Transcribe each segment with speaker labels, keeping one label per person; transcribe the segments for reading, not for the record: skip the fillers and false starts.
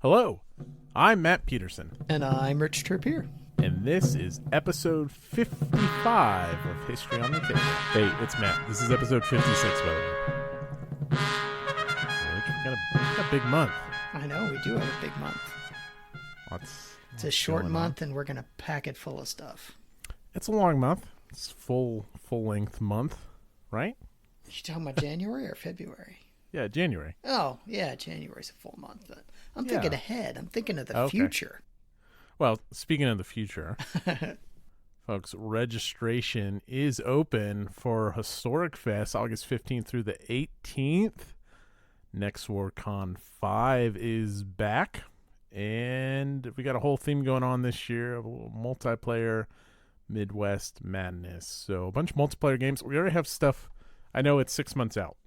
Speaker 1: Hello, I'm Matt Peterson.
Speaker 2: And I'm Rich Trippier.
Speaker 1: And this is episode 55 of History on the Table. Hey, it's Matt. This is episode 56, by the way. We got a big month.
Speaker 2: I know, we do have a big month. It's a short month, and we're going to pack it full of stuff.
Speaker 1: It's a long month. It's full-length month, right?
Speaker 2: You talking about January or February?
Speaker 1: Yeah, January.
Speaker 2: Oh, yeah, January's a full month. But I'm thinking ahead. I'm thinking of the future.
Speaker 1: Well, speaking of the future, folks, registration is open for HistoriKC August 15th through the 18th. Next WarCon 5 is back, and we got a whole theme going on this year, a little multiplayer Midwest madness. So a bunch of multiplayer games. We already have stuff. I know it's 6 months out.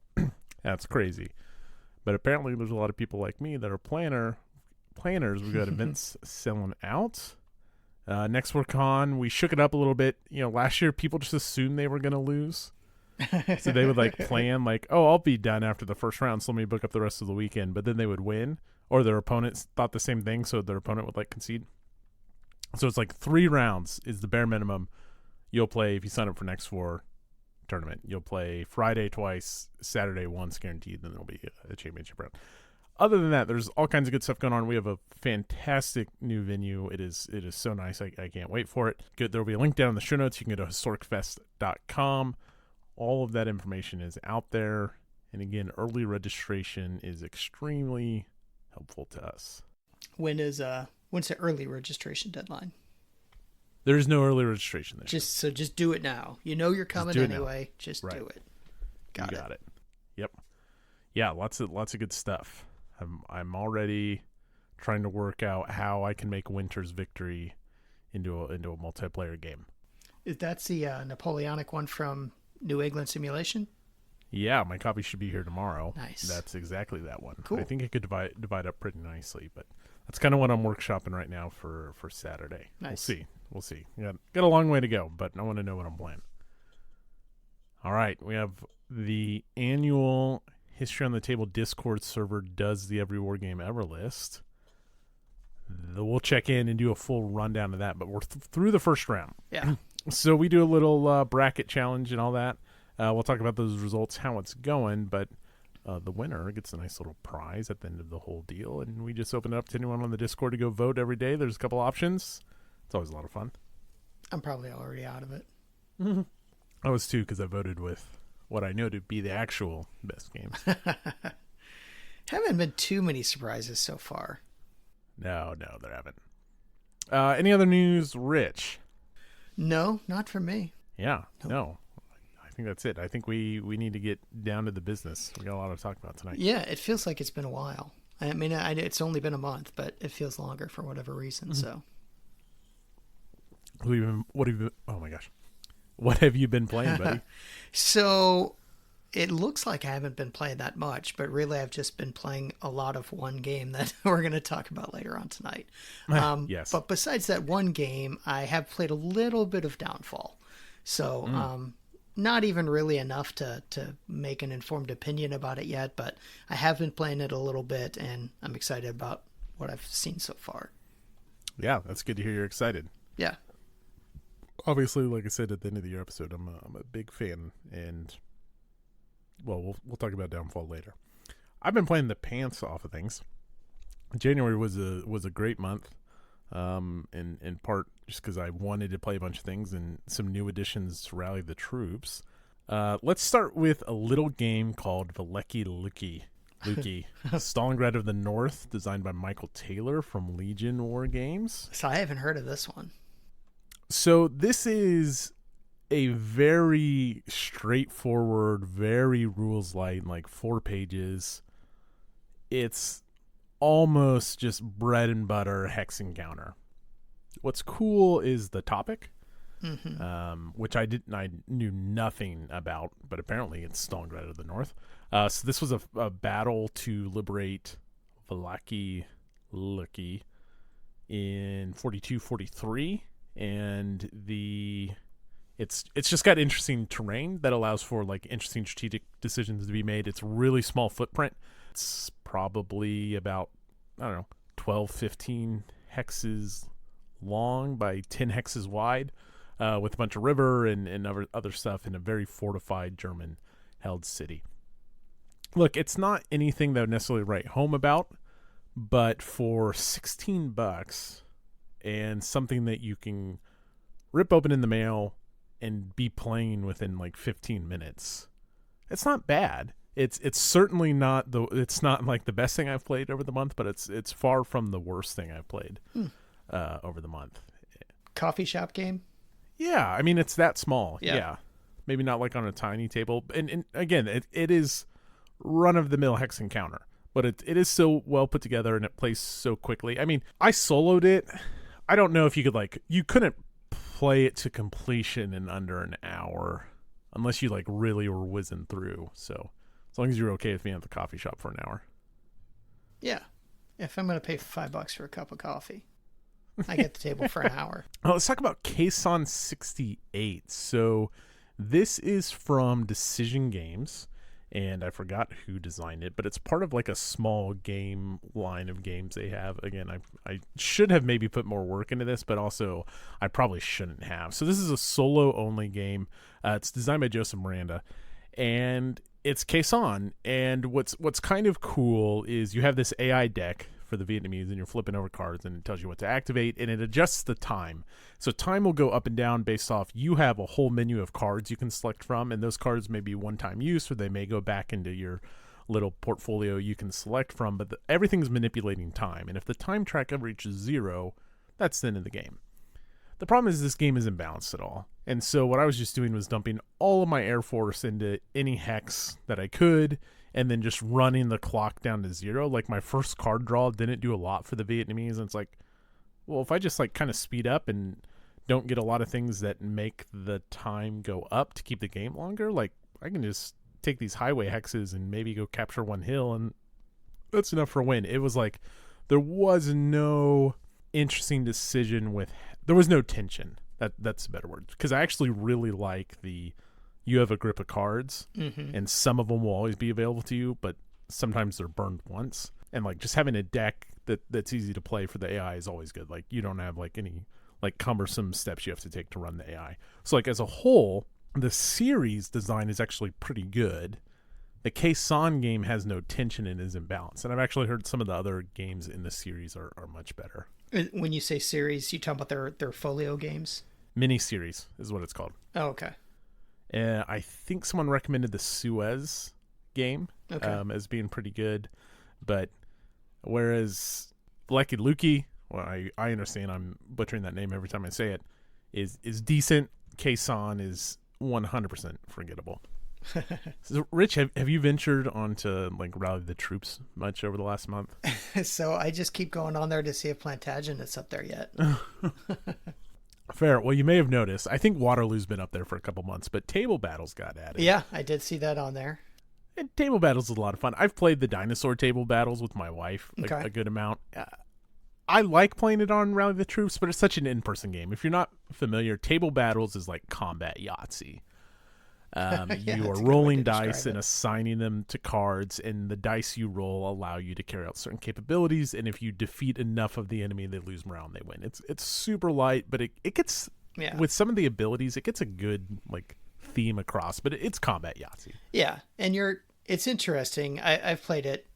Speaker 1: That's crazy. But apparently there's a lot of people like me that are planners. We got events selling out. Next WarCon, we shook it up a little bit. You know, last year people just assumed they were going to lose. So they would plan I'll be done after the first round, so let me book up the rest of the weekend. But then they would win, or their opponents thought the same thing, so their opponent would concede. So it's 3 rounds is the bare minimum you'll play if you sign up for next War tournament. You'll play Friday twice, Saturday once guaranteed, then there'll be a championship round. Other than that, there's all kinds of good stuff going on. We have a fantastic new venue. It is so nice. I can't wait for it. Good. There will be a link down in the show notes. You can go to historicfest.com. All of that information is out there. And again, early registration is extremely helpful to us.
Speaker 2: When's the early registration deadline?
Speaker 1: There is no early registration there.
Speaker 2: Just do it now. You know you're coming anyway. Just do it.
Speaker 1: Got it. Yep. Yeah, lots of good stuff. I'm already trying to work out how I can make Winter's Victory into a multiplayer game.
Speaker 2: That's the Napoleonic one from New England Simulation?
Speaker 1: Yeah, my copy should be here tomorrow.
Speaker 2: Nice.
Speaker 1: That's exactly that one.
Speaker 2: Cool.
Speaker 1: I think it could divide up pretty nicely, but that's kind of what I'm workshopping right now for Saturday.
Speaker 2: Nice.
Speaker 1: We'll see. Got a long way to go, but I want to know what I'm playing. All right, we have the annual History on the Table Discord server does the Every War Game Ever list. We'll check in and do a full rundown of that, but we're through the first round.
Speaker 2: Yeah.
Speaker 1: So we do a little bracket challenge and all that. We'll talk about those results, how it's going, but the winner gets a nice little prize at the end of the whole deal, and we just open it up to anyone on the Discord to go vote every day. There's a couple options. It's always a lot of fun.
Speaker 2: I'm probably already out of it.
Speaker 1: Mm-hmm. I was too, because I voted with what I know to be the actual best games.
Speaker 2: Haven't been too many surprises so far.
Speaker 1: No, there haven't. Any other news, Rich?
Speaker 2: No, not for me.
Speaker 1: Yeah, no. I think that's it. I think we need to get down to the business. We got a lot to talk about tonight.
Speaker 2: Yeah, it feels like it's been a while. I mean, it's only been a month, but it feels longer for whatever reason.
Speaker 1: Mm-hmm.
Speaker 2: So,
Speaker 1: what have you been playing, buddy?
Speaker 2: So, it looks like I haven't been playing that much, but really I've just been playing a lot of one game that we're going to talk about later on tonight.
Speaker 1: Yes.
Speaker 2: But besides that one game, I have played a little bit of Downfall. So, not even really enough to make an informed opinion about it yet, but I have been playing it a little bit, and I'm excited about what I've seen so far.
Speaker 1: Yeah, that's good to hear you're excited.
Speaker 2: Yeah.
Speaker 1: Obviously, like I said at the end of the year episode, I'm a big fan, and we'll talk about Downfall later. I've been playing the pants off of things. January was a great month, in part just because I wanted to play a bunch of things and some new additions to rally the troops. Let's start with a little game called Velikiye, Luki, Stalingrad of the North, designed by Michael Taylor from Legion War Games.
Speaker 2: So I haven't heard of this one.
Speaker 1: So this is a very straightforward, very rules light, 4 pages. It's almost just bread and butter hex encounter. What's cool is the topic, which I knew nothing about, but apparently it's Stalingrad of the North. So this was a battle to liberate Velikiye in 42-43, and it's just got interesting terrain that allows for interesting strategic decisions to be made. It's really small footprint. It's probably about, 12, 15 hexes long by 10 hexes wide, with a bunch of river and other stuff in a very fortified German-held city. Look, it's not anything that I would necessarily write home about, but for $16 and something that you can rip open in the mail and be playing within like 15 minutes, it's not bad. It's certainly not it's not like the best thing I've played over the month, but it's far from the worst thing I've played over the month.
Speaker 2: Coffee shop game?
Speaker 1: Yeah, I mean, it's that small.
Speaker 2: Yeah.
Speaker 1: Yeah. Maybe not like on a tiny table. And again, it is run-of-the-mill hex encounter, but it is so well put together and it plays so quickly. I mean, I soloed it. I don't know if you couldn't play it to completion in under an hour unless you like really were whizzing through. So as long as you're okay with being at the coffee shop for an hour.
Speaker 2: Yeah. If I'm going to pay $5 for a cup of coffee, I get the table for an hour.
Speaker 1: Well, let's talk about Khe Sanh 68. So this is from Decision Games, and I forgot who designed it, but it's part of like a small game line of games they have. Again, I should have maybe put more work into this, but also I probably shouldn't have. So this is a solo-only game. It's designed by Joseph Miranda, and it's Khe Sanh. And what's kind of cool is you have this AI deck for the Vietnamese, and you're flipping over cards, and it tells you what to activate, and it adjusts the time. So time will go up and down based off, you have a whole menu of cards you can select from, and those cards may be one-time use, or they may go back into your little portfolio you can select from, but everything's manipulating time, and if the time track ever reaches 0, that's the end of the game. The problem is this game isn't balanced at all, and so what I was just doing was dumping all of my Air Force into any hex that I could, and then just running the clock down to 0. Like, my first card draw didn't do a lot for the Vietnamese, and it's like, well, if I just like kind of speed up and don't get a lot of things that make the time go up to keep the game longer, like I can just take these highway hexes and maybe go capture one hill, and that's enough for a win. It was like there was no interesting decision there was no tension. That's a better word, because I actually really like you have a grip of cards, and some of them will always be available to you, but sometimes they're burned once. And like just having a deck that's easy to play for the AI is always good. Like you don't have like any like cumbersome steps you have to take to run the AI. So like as a whole, the series design is actually pretty good. The Khe Sanh game has no tension and is imbalanced. And I've actually heard some of the other games in the series are much better.
Speaker 2: When you say series, you talk about their folio games?
Speaker 1: Mini-series is what it's called.
Speaker 2: Oh, okay.
Speaker 1: I think someone recommended the Suez game as being pretty good. But whereas Luki, well, I understand I'm butchering that name every time I say it, is decent. Khe Sanh is 100% forgettable. So, Rich, have you ventured onto like Rally the Troops much over the last month?
Speaker 2: So I just keep going on there to see if Plantagenet's up there yet.
Speaker 1: Fair. Well, you may have noticed, I think Waterloo's been up there for a couple months, but Table Battles got added.
Speaker 2: Yeah, I did see that on there.
Speaker 1: And Table Battles is a lot of fun. I've played the dinosaur Table Battles with my wife
Speaker 2: Okay.
Speaker 1: a good amount. I like playing it on Rally the Troops, but it's such an in-person game. If you're not familiar, Table Battles is like combat Yahtzee. You are rolling dice and assigning them to cards, and the dice you roll allow you to carry out certain capabilities, and if you defeat enough of the enemy, they lose morale and they win. It's super light, but it gets, with some of the abilities, it gets a good like theme across, but it's combat Yahtzee.
Speaker 2: Yeah, and it's interesting. I've played it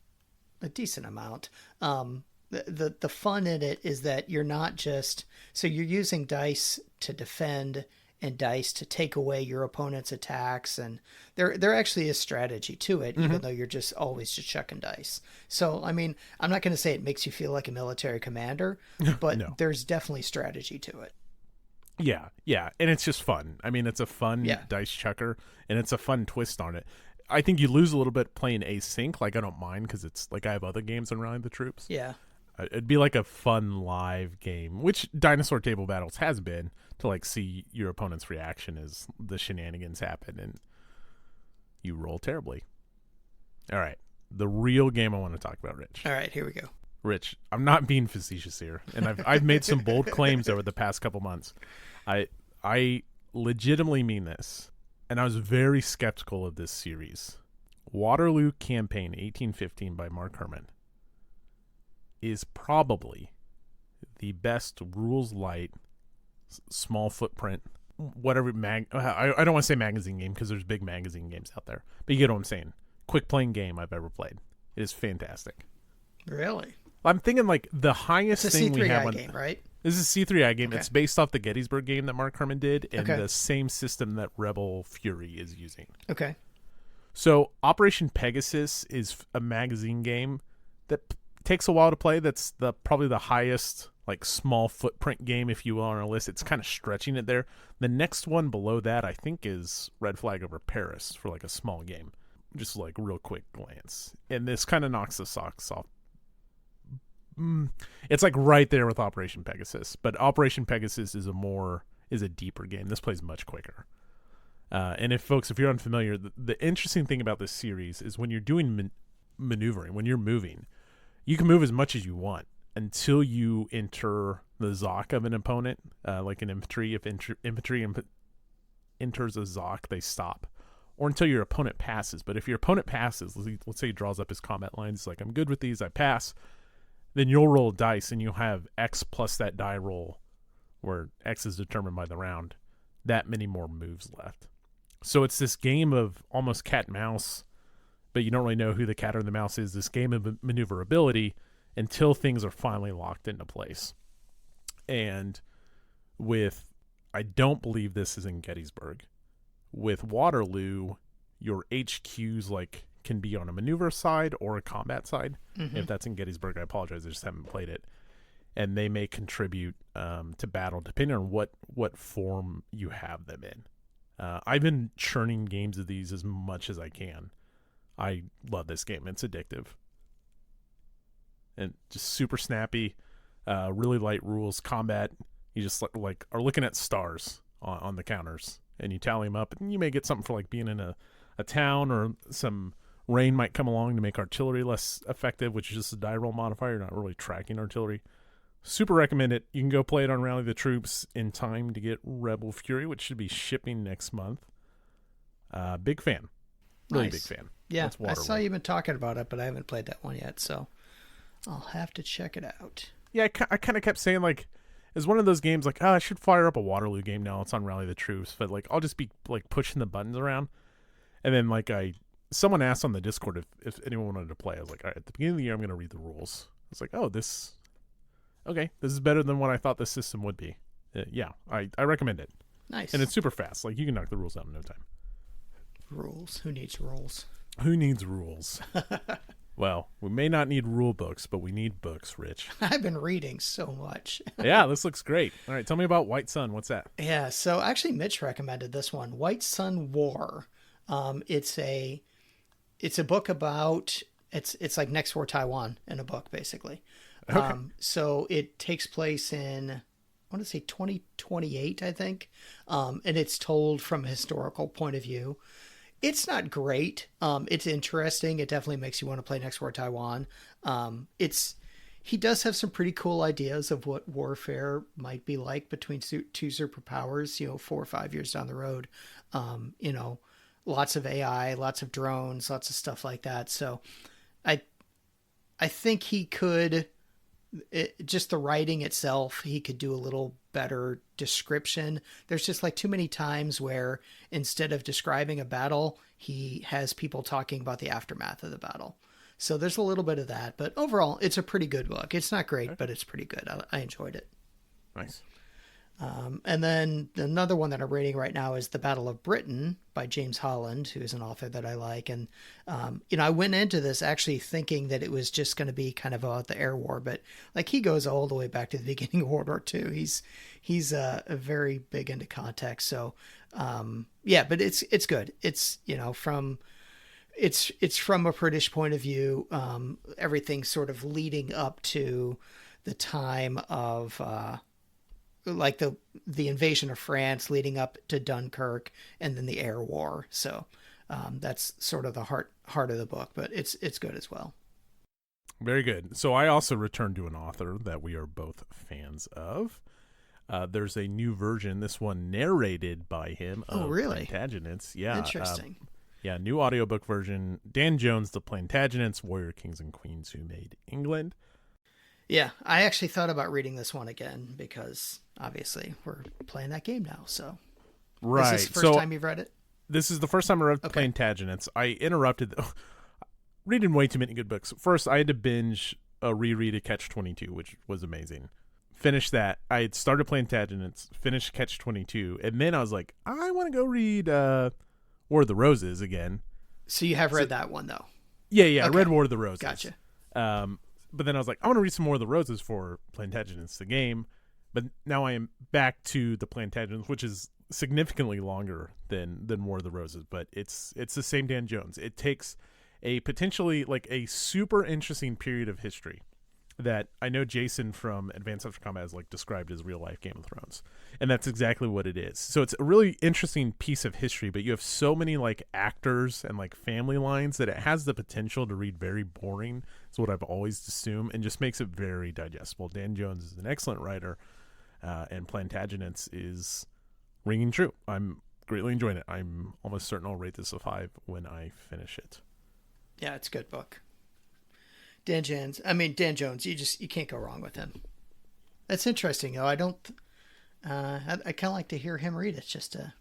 Speaker 2: a decent amount. The fun in it is that you're not just, so you're using dice to defend and dice to take away your opponent's attacks, and there actually is strategy to it, even though you're just always just chucking dice. So I mean, I'm not going to say it makes you feel like a military commander, but no. There's definitely strategy to it.
Speaker 1: Yeah, and it's just fun. I mean, it's a fun dice chucker, and it's a fun twist on it. I think you lose a little bit playing async. Like, I don't mind, because it's like I have other games on Rally the Troops.
Speaker 2: Yeah.
Speaker 1: It'd be like a fun live game, which Dinosaur Table Battles has been, to like see your opponent's reaction as the shenanigans happen and you roll terribly. All right, the real game I want to talk about, Rich.
Speaker 2: All right, here we go.
Speaker 1: Rich, I'm not being facetious here, and I've made some bold claims over the past couple months. I legitimately mean this, and I was very skeptical of this series. Waterloo Campaign 1815 by Mark Herman is probably the best rules light, small footprint, whatever I don't want to say magazine game because there's big magazine games out there, but you get what I'm saying. Quick playing game I've ever played. It is fantastic.
Speaker 2: Really?
Speaker 1: I'm thinking like the highest thing we have
Speaker 2: on game, right?
Speaker 1: This is a C3I game.
Speaker 2: Okay.
Speaker 1: It's based off the Gettysburg game that Mark Herman did, and the same system that Rebel Fury is using.
Speaker 2: Okay.
Speaker 1: So Operation Pegasus is a magazine game that takes a while to play. That's probably the highest like small footprint game, if you will, on our list. It's kind of stretching it there. The next one below that, I think, is Red Flag Over Paris for like a small game. Just like real quick glance. And this kind of knocks the socks off. It's like right there with Operation Pegasus, but Operation Pegasus is a deeper game. This plays much quicker. And if you're unfamiliar, the interesting thing about this series is when you're doing maneuvering, when you're moving, you can move as much as you want until you enter the Zoc of an opponent, like an infantry. If infantry enters a Zoc, they stop. Or until your opponent passes. But if your opponent passes, let's say he draws up his combat lines, like, I'm good with these, I pass, then you'll roll a dice and you'll have X plus that die roll, where X is determined by the round, that many more moves left. So it's this game of almost cat and mouse, but you don't really know who the cat or the mouse is, this game of maneuverability until things are finally locked into place. And I don't believe this is in Gettysburg. With Waterloo, your HQs can be on a maneuver side or a combat side. Mm-hmm. If that's in Gettysburg, I apologize, I just haven't played it. And they may contribute to battle depending on what form you have them in. I've been churning games of these as much as I can. I love this game. It's addictive. And just super snappy, really light rules. Combat, you just are looking at stars on the counters. And you tally them up, and you may get something for being in a town, or some rain might come along to make artillery less effective, which is just a die roll modifier. You're not really tracking artillery. Super recommend it. You can go play it on Rally the Troops in time to get Rebel Fury, which should be shipping next month. Big fan. Really
Speaker 2: nice.
Speaker 1: Big fan.
Speaker 2: Yeah, I saw you've been talking about it, but I haven't played that one yet, so I'll have to check it out.
Speaker 1: Yeah, I kind of kept saying, it's one of those games I should fire up a Waterloo game now. It's on Rally the Troops, but I'll just be pushing the buttons around. And then someone asked on the Discord if anyone wanted to play. I was like, all right, at the beginning of the year, I'm going to read the rules. It's this is better than what I thought the system would be. Yeah, I recommend it.
Speaker 2: Nice.
Speaker 1: And it's super fast. You can knock the rules out in no time.
Speaker 2: Rules. Who needs rules?
Speaker 1: Who needs rules? Well, we may not need rule books, but we need books, Rich.
Speaker 2: I've been reading so much.
Speaker 1: Yeah, this looks great. All right, tell me about White Sun. What's that?
Speaker 2: Yeah, so actually Mitch recommended this one, White Sun War. It's a book about it's like Next War Taiwan in a book, basically.
Speaker 1: Okay.
Speaker 2: So it takes place in, I want to say 2028, I think. And it's told from a historical point of view. It's not great. It's interesting. It definitely makes you want to play Next War Taiwan. He does have some pretty cool ideas of what warfare might be like between two superpowers, 4 or 5 years down the road. Lots of AI, lots of drones, lots of stuff like that. So I think he could, just the writing itself, he could do a little better description. There's just too many times where instead of describing a battle, he has people talking about the aftermath of the battle. So there's a little bit of that, but overall it's a pretty good book. It's not great, but it's pretty good. I enjoyed it.
Speaker 1: Nice.
Speaker 2: And then another one that I'm reading right now is The Battle of Britain by James Holland, who is an author that I like. And, I went into this actually thinking that it was just going to be kind of about the air war, but he goes all the way back to the beginning of World War II. He's a very big into context. So, yeah, but it's good. It's, it's from a British point of view, everything sort of leading up to the time of, the invasion of France leading up to Dunkirk and then the air war. So that's sort of the heart of the book, but it's good as well.
Speaker 1: Very good. So I also returned to an author that we are both fans of. There's a new version, this one narrated by him.
Speaker 2: Oh, really?
Speaker 1: Plantagenets. Yeah.
Speaker 2: Interesting.
Speaker 1: New audiobook version. Dan Jones, The Plantagenets, Warrior Kings and Queens Who Made England.
Speaker 2: Yeah, I actually thought about reading this one again because obviously we're playing that game now. So, is this
Speaker 1: Right.
Speaker 2: the first time you've read it?
Speaker 1: This is the first time I read
Speaker 2: Okay.
Speaker 1: Plantagenets. I interrupted reading way too many good books. First, I had to binge a reread of Catch-22, which was amazing. Finished that. I had started Plantagenets, finished Catch-22, and then I was like, I want to go read War of the Roses again.
Speaker 2: So you have read that one though.
Speaker 1: Yeah,
Speaker 2: Okay.
Speaker 1: I read War of the Roses.
Speaker 2: Gotcha.
Speaker 1: But then I was like, I want to read some more of the Roses for Plantagenets, the game. But now I am back to the Plantagenets, which is significantly longer than War of the Roses. But it's the same Dan Jones. It takes a potentially like a super interesting period of history that I know Jason from Advanced After Combat has like described as real life Game of Thrones, and that's exactly what it is. So it's a really interesting piece of history, but you have so many like actors and like family lines that it has the potential to read very boring. Is what I've always assumed, and just makes it very digestible. Dan Jones is an excellent writer, and Plantagenets is ringing true. I'm greatly enjoying it. I'm almost certain I'll rate this a 5 when I finish it.
Speaker 2: Yeah, it's a good book. Dan Jones, you can't go wrong with him. That's interesting, though. I kind of like to hear him read it, just to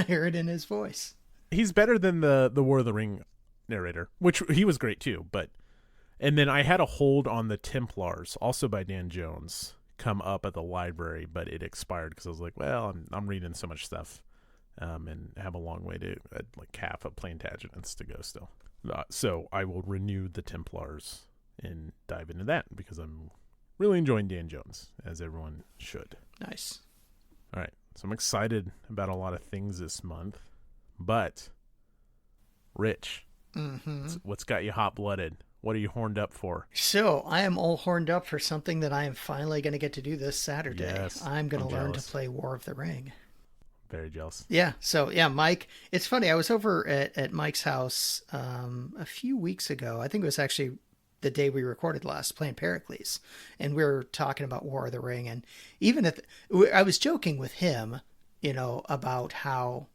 Speaker 2: hear it in his voice.
Speaker 1: He's better than the War of the Ring narrator, which he was great too. And then I had a hold on the Templars, also by Dan Jones, come up at the library, but it expired because I was like, well, I'm reading so much stuff, and have a long way to like half of Plantagenets to go still. So I will renew the Templars and dive into that because I'm really enjoying Dan Jones, as everyone should.
Speaker 2: Nice.
Speaker 1: All right. So I'm excited about a lot of things this month, but Rich, what's got you hot blooded? What are you horned up for?
Speaker 2: So I am all horned up for something that I am finally going to get to do this Saturday.
Speaker 1: Yes,
Speaker 2: I'm going to learn
Speaker 1: jealous.
Speaker 2: to play War of the Ring.
Speaker 1: Very jealous.
Speaker 2: Yeah. So yeah, Mike, it's funny. I was over at Mike's house a few weeks ago. I think it was actually the day we recorded last, playing Pericles, and we were talking about War of the Ring. And even I was joking with him, about how,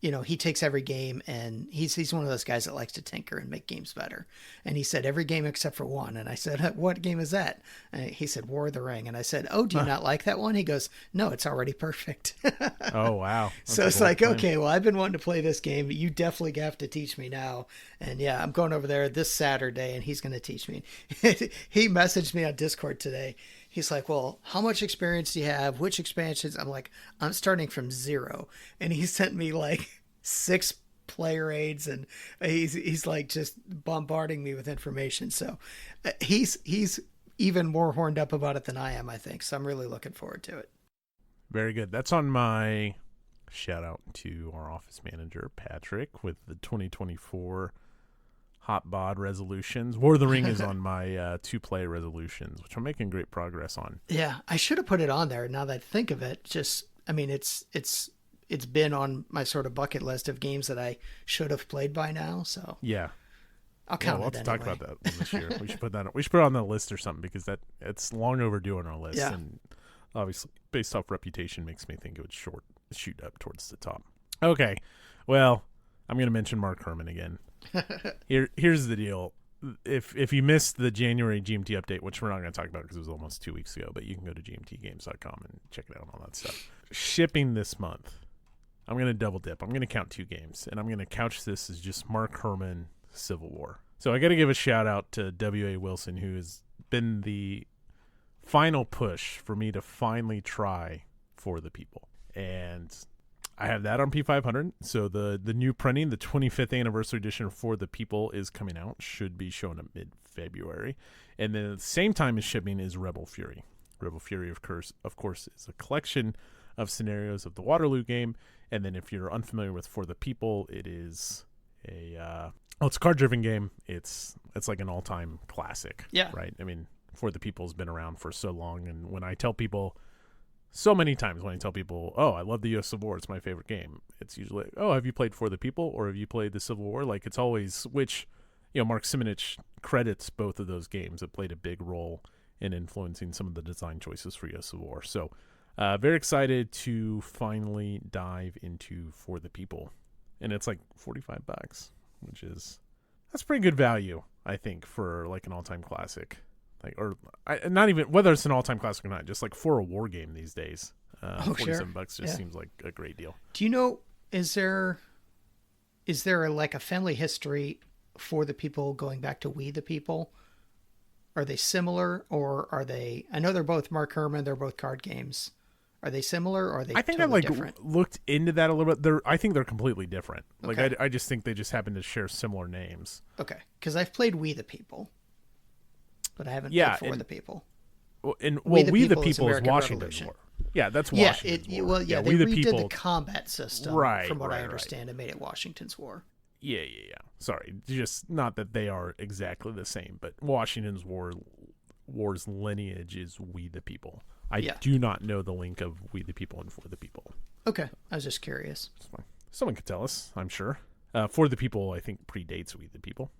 Speaker 2: he takes every game and he's one of those guys that likes to tinker and make games better. And he said every game except for one. And I said, what game is that? And he said War of the Ring. And I said, oh, do you not like that one? He goes, no, it's already perfect.
Speaker 1: Oh, wow.
Speaker 2: So it's like, okay, well, I've been wanting to play this game. You definitely have to teach me now. And yeah, I'm going over there this Saturday and he's going to teach me. He messaged me on Discord today. He's like, well, how much experience do you have? Which expansions? I'm like, I'm starting from 0. And he sent me like 6 player aids, and he's like just bombarding me with information. So he's even more horned up about it than I am, I think. So I'm really looking forward to it.
Speaker 1: Very good. That's on my shout out to our office manager, Patrick, with the 2024 Hot Bod resolutions. War of the Ring is on my 2-play resolutions, which I'm making great progress on.
Speaker 2: Yeah, I should have put it on there now that I think of it. It's been on my sort of bucket list of games that I should have played by now. So
Speaker 1: yeah,
Speaker 2: I'll count
Speaker 1: we'll
Speaker 2: it
Speaker 1: have to
Speaker 2: anyway.
Speaker 1: talk about that this year. We should put it on the list or something, because it's long overdue on our list.
Speaker 2: Yeah. And
Speaker 1: obviously, based off reputation, makes me think it would shoot up towards the top. Okay, well, I'm going to mention Mark Herman again. Here's the deal. If you missed the January GMT update, which we're not going to talk about because it was almost 2 weeks ago, but you can go to gmtgames.com and check it out and all that stuff. Shipping this month, I'm going to double dip. I'm going to count 2 games, and I'm going to couch this as just Mark Herman Civil War. So I got to give a shout out to W.A. Wilson, who has been the final push for me to finally try For the People. And I have that on P500. So the new printing, the 25th anniversary edition of For the People, is coming out. Should be showing up mid-February. And then at the same time as shipping is Rebel Fury. Rebel Fury, of course, is a collection of scenarios of the Waterloo game. And then if you're unfamiliar with For the People, it is it's a card-driven game. It's like an all-time classic.
Speaker 2: Yeah.
Speaker 1: Right? I mean, For the People has been around for so long. And when I tell people... So many times when I tell people, oh, I love the U.S. Civil War, it's my favorite game, it's usually, oh, have you played For the People, or have you played the Civil War? Like, it's always, which, Mark Simonich credits both of those games that played a big role in influencing some of the design choices for U.S. Civil War. So, very excited to finally dive into For the People. And it's like $45, that's pretty good value, I think, for like an all-time classic. Like, or not even whether it's an all-time classic or not, just like for a war game these days. $47 just seems like a great deal.
Speaker 2: Do you know, is there like a family history for the people going back to We the People? Are they similar, or are they? I know they're both Mark Herman. They're both card games. Are they similar, or are they?
Speaker 1: I think
Speaker 2: totally
Speaker 1: I
Speaker 2: different?
Speaker 1: looked into that a little bit. I think they're completely different. Like
Speaker 2: Okay.
Speaker 1: I just think they just happen to share similar names.
Speaker 2: Okay, because I've played We the People, but I haven't played For the People.
Speaker 1: We the
Speaker 2: People
Speaker 1: People is
Speaker 2: American
Speaker 1: Washington's
Speaker 2: Revolution.
Speaker 1: War. Yeah, that's Washington's War.
Speaker 2: Well, yeah, they
Speaker 1: We the
Speaker 2: redid
Speaker 1: People.
Speaker 2: the combat system,
Speaker 1: Right,
Speaker 2: from what I
Speaker 1: right.
Speaker 2: understand, and made it Washington's War.
Speaker 1: Yeah. Sorry, just not that they are exactly the same, but Washington's War's lineage is We the People. I do not know the link of We the People and For the People.
Speaker 2: Okay, I was just curious.
Speaker 1: It's fine. Someone could tell us, I'm sure. For the People, I think, predates We the People.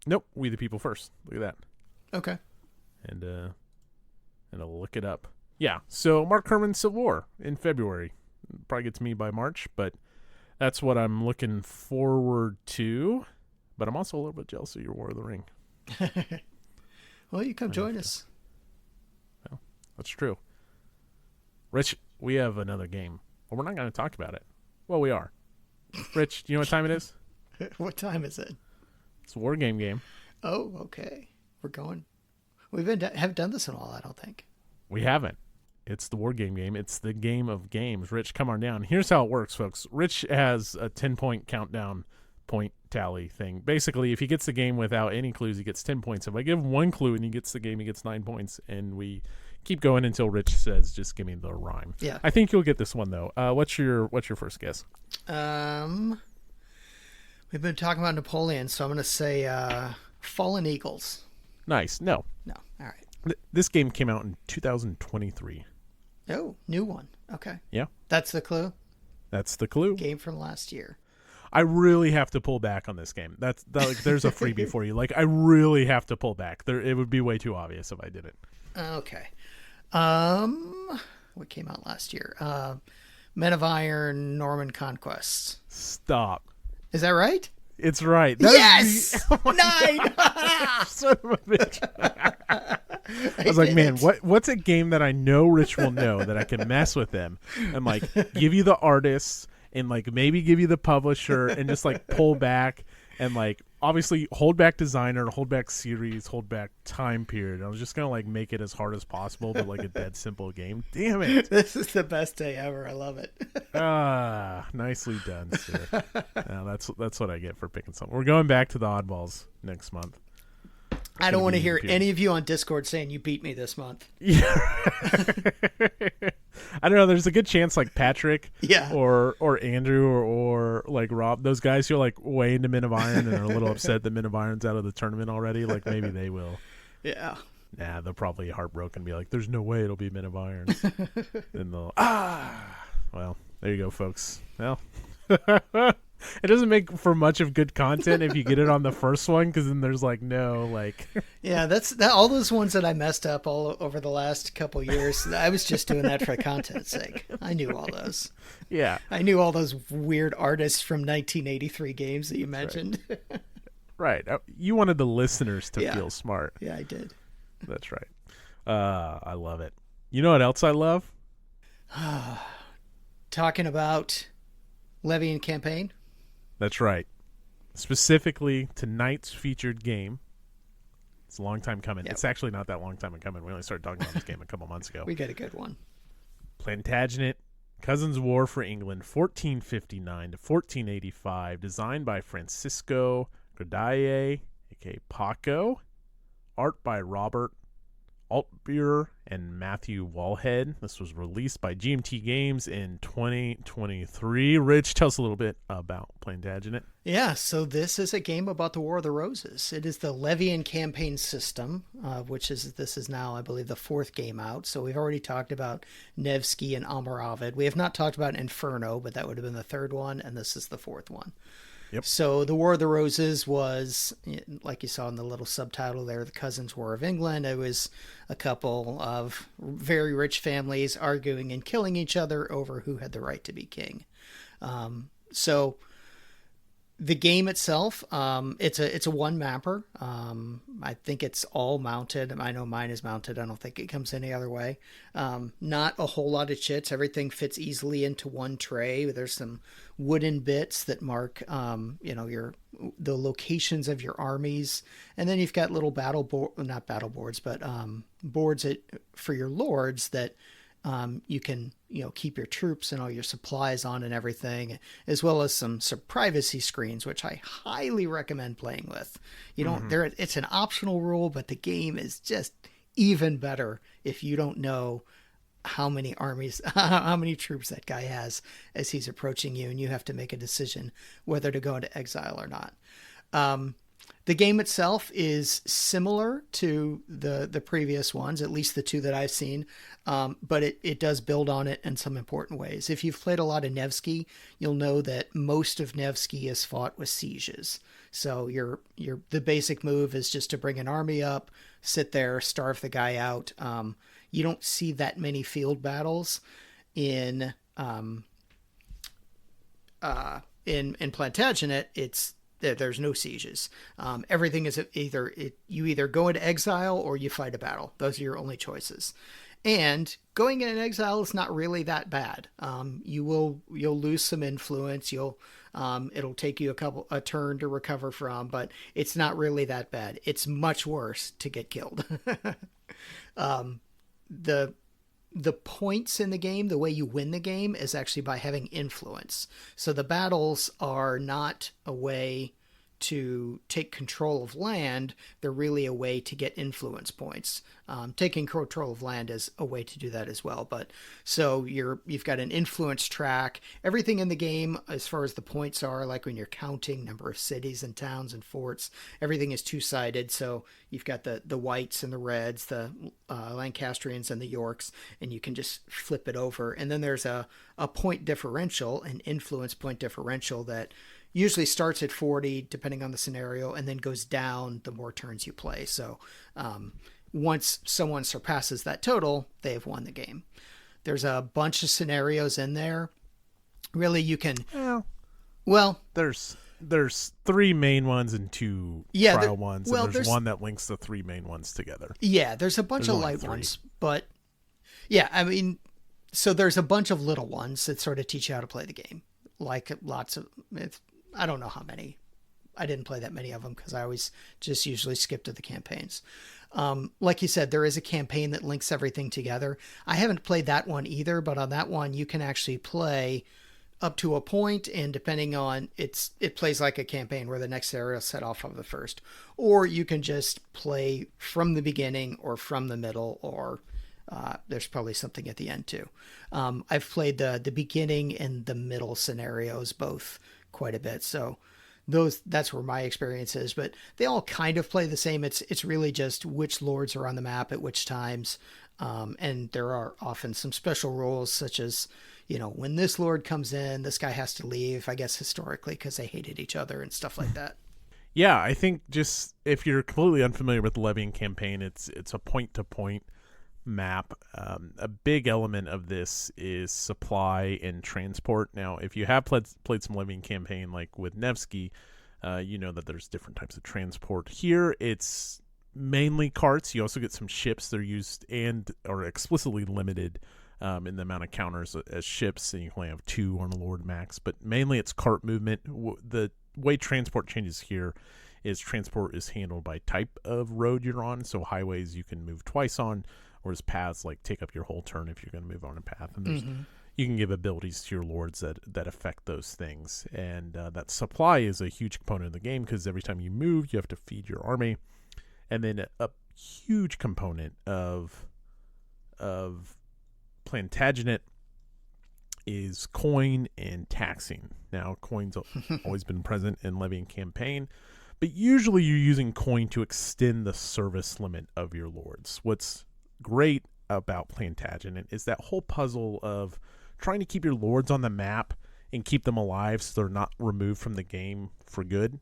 Speaker 1: Nope, We the People first. Look at that.
Speaker 2: Okay.
Speaker 1: And I'll look it up. Yeah, so Mark Herman's Civil War in February. Probably gets me by March, but that's what I'm looking forward to. But I'm also a little bit jealous of your War of the Ring.
Speaker 2: Well, you come join us.
Speaker 1: Well, that's true. Rich, we have another game. Well, we're not going to talk about it. Well, we are. Rich, do you know what time it is?
Speaker 2: What time is it?
Speaker 1: It's a Wargame Game.
Speaker 2: Oh, okay. We're going. We haven't done this in a while, I don't think.
Speaker 1: We haven't. It's the Wargame Game. It's the game of games. Rich, come on down. Here's how it works, folks. Rich has a 10-point countdown point tally thing. Basically, if he gets the game without any clues, he gets 10 points. If I give him one clue and he gets the game, he gets 9 points. And we keep going until Rich says, just give me the rhyme.
Speaker 2: Yeah.
Speaker 1: I think you'll get this one, though. What's your first guess?
Speaker 2: We've been talking about Napoleon, so I'm going to say Fallen Eagles.
Speaker 1: Nice. No.
Speaker 2: No. All right.
Speaker 1: This game came out in 2023.
Speaker 2: Oh, new one. Okay.
Speaker 1: Yeah.
Speaker 2: That's the clue?
Speaker 1: That's the clue.
Speaker 2: Game from last year.
Speaker 1: I really have to pull back on this game. Like, there's a freebie for you. Like, I really have to pull back. It would be way too obvious if I didn't.
Speaker 2: Okay. What came out last year? Men of Iron, Norman Conquests.
Speaker 1: Stop.
Speaker 2: Is that right?
Speaker 1: It's right.
Speaker 2: Yes!
Speaker 1: Oh
Speaker 2: 9!
Speaker 1: Son of a bitch. I was like, man, what's a game that I know Rich will know that I can mess with him and like give you the artists and like maybe give you the publisher and just like pull back and like obviously hold back designer, hold back series, hold back time period. I was just gonna like make it as hard as possible, but like a dead simple game. Damn it!
Speaker 2: This is the best day ever. I love it.
Speaker 1: Nicely done, sir. That's what I get for picking something. We're going back to the oddballs next month.
Speaker 2: I don't want to hear any of you on Discord saying you beat me this month.
Speaker 1: Yeah. I don't know. There's a good chance like Patrick or Andrew or like Rob, those guys who are like way into Men of Iron and are a little upset that Men of Iron's out of the tournament already. Like maybe they will.
Speaker 2: Yeah.
Speaker 1: Nah, they'll probably heartbroken be like, there's no way it'll be Men of Iron. Then they'll, well, there you go, folks. Well, it doesn't make for much of good content if you get it on the first one, because then there's like no like.
Speaker 2: Yeah, that's all those ones that I messed up all over the last couple years. I was just doing that for content's sake. I knew all those.
Speaker 1: Yeah,
Speaker 2: I knew all those weird artists from 1983 games that you mentioned.
Speaker 1: Right. You wanted the listeners to feel smart.
Speaker 2: Yeah, I did.
Speaker 1: That's right. I love it. You know what else I love?
Speaker 2: Talking about Levy and Campaign.
Speaker 1: That's right. Specifically, tonight's featured game. It's a long time coming. Yep. It's actually not that long time coming. We only started talking about this game a couple months ago.
Speaker 2: We got a good one.
Speaker 1: Plantagenet, Cousins' War for England, 1459 to 1485, designed by Francisco Gradaille, a.k.a. Paco, art by Robert Altbier and Matthew Wallhead. This was released by GMT Games in 2023. Rich, tell us a little bit about Plantagenet.
Speaker 2: Yeah, so this is a game about the War of the Roses. It is the Levy and Campaign system, this is now, I believe, the fourth game out. So we've already talked about Nevsky and Almoravid. We have not talked about Inferno, but that would have been the third one, and this is the fourth one.
Speaker 1: Yep.
Speaker 2: So the War of the Roses was, like you saw in the little subtitle there, the Cousins' War of England. It was a couple of very rich families arguing and killing each other over who had the right to be king. So The game itself, it's a one mapper. I think it's all mounted. I know mine is mounted. I don't think it comes any other way. Not a whole lot of chits. Everything fits easily into one tray. There's some wooden bits that mark, the locations of your armies, and then you've got little not battle boards, but boards for your lords that you can keep your troops and all your supplies on and everything, as well as some privacy screens, which I highly recommend playing with. It's an optional rule, but the game is just even better if you don't know how many troops that guy has as he's approaching you, and you have to make a decision whether to go into exile or not. The game itself is similar to the previous ones, at least the two that I've seen, but it does build on it in some important ways. If you've played a lot of Nevsky, you'll know that most of Nevsky is fought with sieges. So the basic move is just to bring an army up, sit there, starve the guy out. You don't see that many field battles in Plantagenet. There's no sieges. Everything is you either go into exile or you fight a battle. Those are your only choices. And going in exile is not really that bad. You'll lose some influence. It'll take you a turn to recover from, but it's not really that bad. It's much worse to get killed. The points in the game, the way you win the game, is actually by having influence. So the battles are not a way to take control of land. They're really a way to get influence points. Taking control of land is a way to do that as well. But so you've got an influence track. Everything in the game, as far as the points are, like when you're counting number of cities and towns and forts, everything is two-sided. So you've got the whites and the reds, the Lancastrians and the Yorks, and you can just flip it over. And then there's a point differential, an influence point differential that usually starts at 40, depending on the scenario, and then goes down the more turns you play. So once someone surpasses that total, they have won the game. There's a bunch of scenarios in there. Really, you can... Well...
Speaker 1: There's three main ones and two trial ones, and there's one that links the three main ones together.
Speaker 2: Yeah, there's a bunch of light ones, but... Yeah, I mean... So there's a bunch of little ones that sort of teach you how to play the game. Like lots of... I don't know how many. I didn't play that many of them because I always just usually skip to the campaigns. Like you said, there is a campaign that links everything together. I haven't played that one either, but on that one, you can actually play up to a point, and depending on it plays like a campaign where the next scenario is set off of the first. Or you can just play from the beginning or from the middle, or there's probably something at the end too. I've played the beginning and the middle scenarios both quite a bit, so that's where my experience is, but they all kind of play the same. It's really just which lords are on the map at which times, and there are often some special rules, such as when this lord comes in, this guy has to leave, I guess historically, because they hated each other and stuff like that.
Speaker 1: Yeah, I think just if you're completely unfamiliar with the Levian campaign, it's a point-to-point map. A big element of this is supply and transport. Now, if you have played some Levian campaign like with Nevsky, you know that there's different types of transport. Here, it's mainly carts. You also get some ships. They're used and are explicitly limited in the amount of counters as ships, and you only have 2 on a Lord max. But mainly it's cart movement. The way transport changes here is transport is handled by type of road you're on. So highways you can move twice on, whereas paths like take up your whole turn if you're going to move on a path. And you can give abilities to your lords that affect those things. And that supply is a huge component of the game, because every time you move, you have to feed your army. And then a huge component of Plantagenet is coin and taxing. Now, coin's always been present in Levian campaign, but usually you're using coin to extend the service limit of your lords. What's great about Plantagenet is that whole puzzle of trying to keep your lords on the map and keep them alive so they're not removed from the game for good.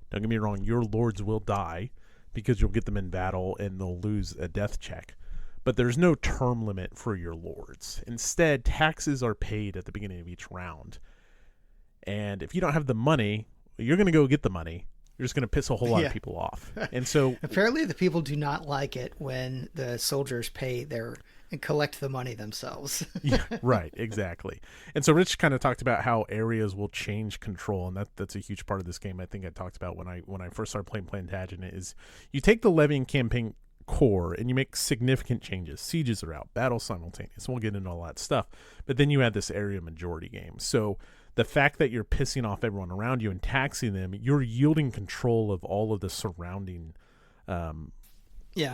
Speaker 1: Don't get me wrong, your lords will die because you'll get them in battle and they'll lose a death check. But there's no term limit for your lords. Instead, taxes are paid at the beginning of each round. And if you don't have the money, you're going to go get the money. You're just going to piss a whole lot of people off. And so
Speaker 2: apparently the people do not like it when the soldiers pay and collect the money themselves.
Speaker 1: Yeah, right, exactly. And so Rich kind of talked about how areas will change control, and that's a huge part of this game. I think I talked about when I first started playing Plantagenet is you take the levying campaign core and you make significant changes. Sieges are out, battles simultaneous. We'll get into all that stuff. But then you add this area majority game. So the fact that you're pissing off everyone around you and taxing them, you're yielding control of all of the surrounding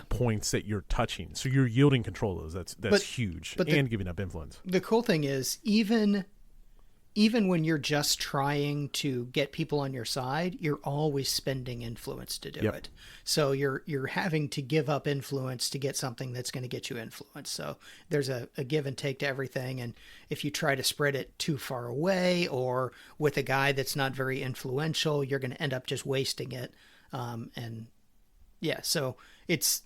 Speaker 1: points that you're touching. So you're yielding control of those. That's huge. And giving up influence.
Speaker 2: The cool thing is even when you're just trying to get people on your side, you're always spending influence to do it. So you're having to give up influence to get something that's going to get you influence. So there's a give and take to everything. And if you try to spread it too far away or with a guy that's not very influential, you're going to end up just wasting it. So it's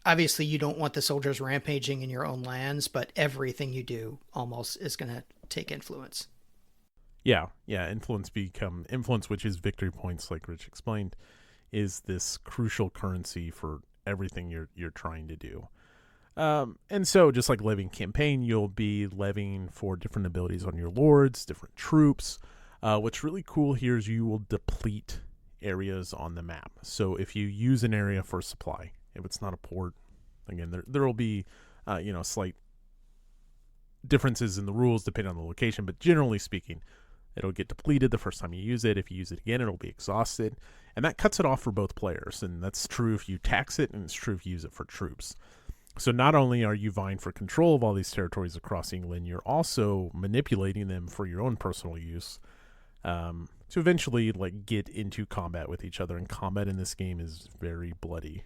Speaker 2: obviously you don't want the soldiers rampaging in your own lands, but everything you do almost is going to take influence.
Speaker 1: Yeah. Influence, which is victory points, like Rich explained, is this crucial currency for everything you're trying to do. And so, just like levying campaign, you'll be levying for different abilities on your lords, different troops. What's really cool here is you will deplete areas on the map. So if you use an area for supply, if it's not a port, again, there will be slight differences in the rules depending on the location, but generally speaking, it'll get depleted the first time you use it. If you use it again, it'll be exhausted, and that cuts it off for both players. And that's true if you tax it, and it's true if you use it for troops. So not only are you vying for control of all these territories across England, you're also manipulating them for your own personal use, to eventually get into combat with each other. And combat in this game is very bloody.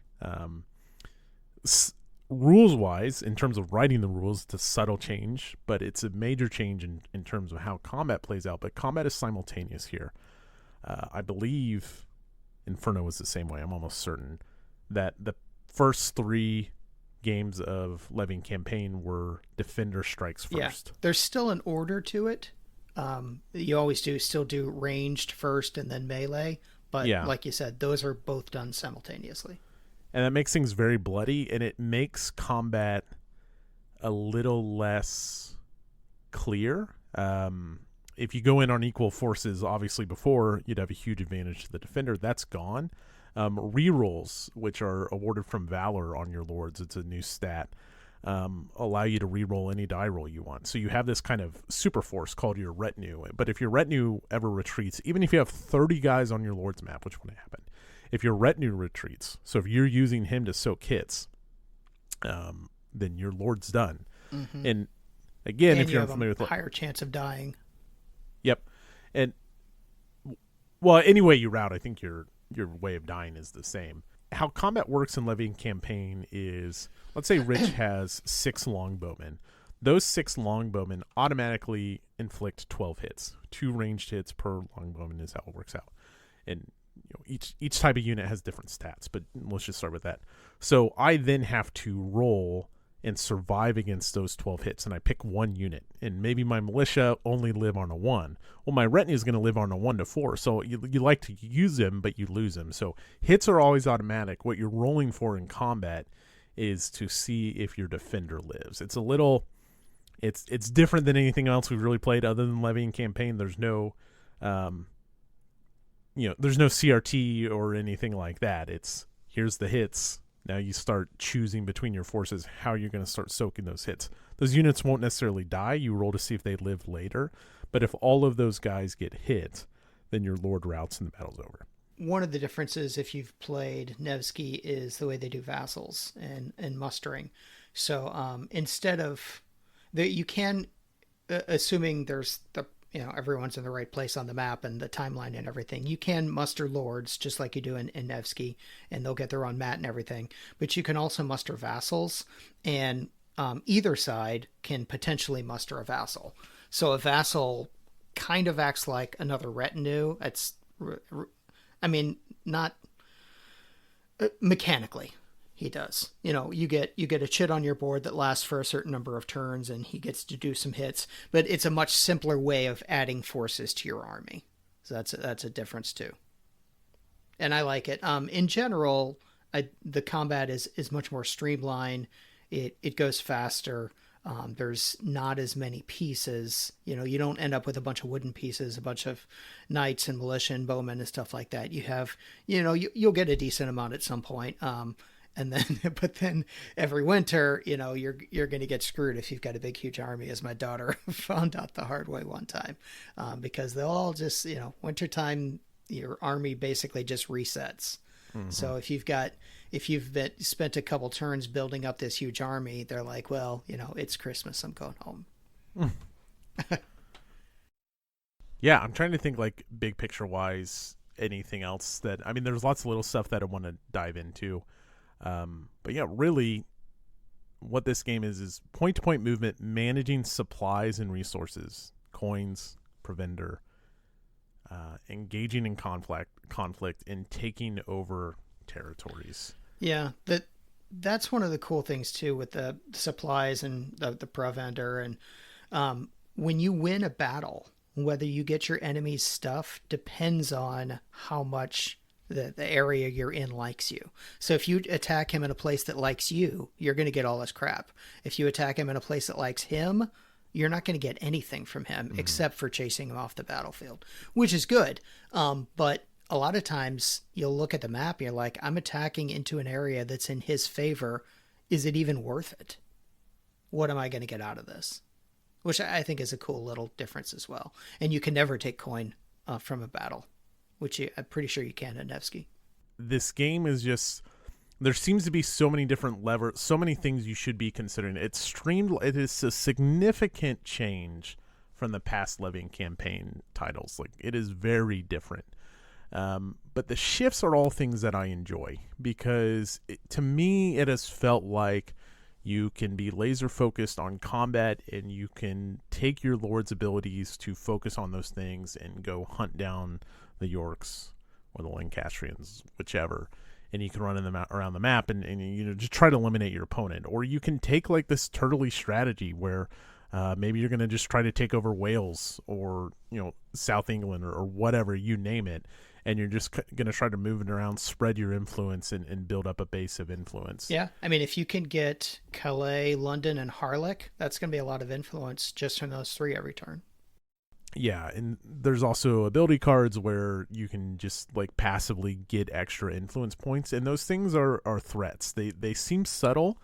Speaker 1: Rules wise, in terms of writing the rules, it's a subtle change, but it's a major change in terms of how combat plays out. But combat is simultaneous here. I believe Inferno was the same way. I'm almost certain that the first 3 games of levying campaign were defender strikes first.
Speaker 2: Yeah, there's still an order to it. You always still do ranged first and then melee, but like you said, those are both done simultaneously.
Speaker 1: And that makes things very bloody, and it makes combat a little less clear. If you go in on equal forces, obviously before, you'd have a huge advantage to the defender. That's gone. Rerolls, which are awarded from Valor on your lords, it's a new stat, allow you to reroll any die roll you want. So you have this kind of super force called your retinue. But if your retinue ever retreats, even if you have 30 guys on your lord's map, which wouldn't happen, if your retinue retreats, so if you're using him to soak hits, then your lord's done. Mm-hmm. And again, if you're unfamiliar with
Speaker 2: higher chance of dying.
Speaker 1: Yep. And well, any way you route, I think your way of dying is the same. How combat works in levying campaign is, let's say Rich has 6 longbowmen. Those 6 longbowmen automatically inflict 12 hits. 2 ranged hits per longbowman is how it works out. And each type of unit has different stats, but let's just start with that. So I then have to roll and survive against those 12 hits, and I pick one unit, and maybe my militia only live on a 1. Well, my retinue is going to live on a 1 to 4, so you like to use them, but you lose them. So hits are always automatic. What you're rolling for in combat is to see if your defender lives. It's a little, it's different than anything else we've really played other than levying campaign. There's no, there's no CRT or anything like that. It's here's the hits. Now you start choosing between your forces how you're going to start soaking those hits. Those units won't necessarily die. You roll to see if they live later. But if all of those guys get hit, then your lord routes and the battle's over.
Speaker 2: One of the differences, if you've played Nevsky, is the way they do vassals and mustering. So instead of you can, assuming there's everyone's in the right place on the map and the timeline and everything, you can muster lords just like you do in Nevsky, and they'll get their own mat and everything. But you can also muster vassals, and either side can potentially muster a vassal. So a vassal kind of acts like another retinue. It's, not mechanically. He does. You get a chit on your board that lasts for a certain number of turns, and he gets to do some hits. But it's a much simpler way of adding forces to your army. So that's a difference too. And I like it. In general, the combat is much more streamlined. It goes faster. There's not as many pieces. You don't end up with a bunch of wooden pieces, a bunch of knights and militia and bowmen and stuff like that. You have, you'll get a decent amount at some point. But then every winter, you're going to get screwed if you've got a big, huge army, as my daughter found out the hard way one time, because they'll all just, wintertime, your army basically just resets. Mm-hmm. So if you've spent a couple turns building up this huge army, they're like, well, it's Christmas, I'm going home.
Speaker 1: Yeah, I'm trying to think like big picture wise, anything else there's lots of little stuff that I want to dive into. But yeah, really what this game is point to point movement, managing supplies and resources, coins, provender, engaging in conflict and taking over territories.
Speaker 2: Yeah, that's one of the cool things too with the supplies and the provender. And when you win a battle, whether you get your enemy's stuff depends on how much the area you're in likes you. So if you attack him in a place that likes you, you're going to get all his crap. If you attack him in a place that likes him, you're not going to get anything from him except for chasing him off the battlefield, which is good. But a lot of times you'll look at the map and you're like, I'm attacking into an area that's in his favor. Is it even worth it? What am I going to get out of this? Which I think is a cool little difference as well. And you can never take coin from a battle, which I'm pretty sure you can in Nevsky.
Speaker 1: This game is just... There seems to be so many different levers, so many things you should be considering. It is a significant change from the past Levian campaign titles. Like, it is very different. But the shifts are all things that I enjoy because to me, it has felt like you can be laser focused on combat and you can take your Lord's abilities to focus on those things and go hunt down the Yorks or the Lancastrians, whichever. And you can run them around the map and just try to eliminate your opponent. Or you can take like this turtley strategy where maybe you're going to just try to take over Wales or South England or whatever, you name it. And you're just going to try to move it around, spread your influence and build up a base of influence.
Speaker 2: Yeah. I mean, if you can get Calais, London, and Harlech, that's going to be a lot of influence just from those three every turn.
Speaker 1: Yeah, and there's also ability cards where you can just like passively get extra influence points, and those things are threats. They seem subtle.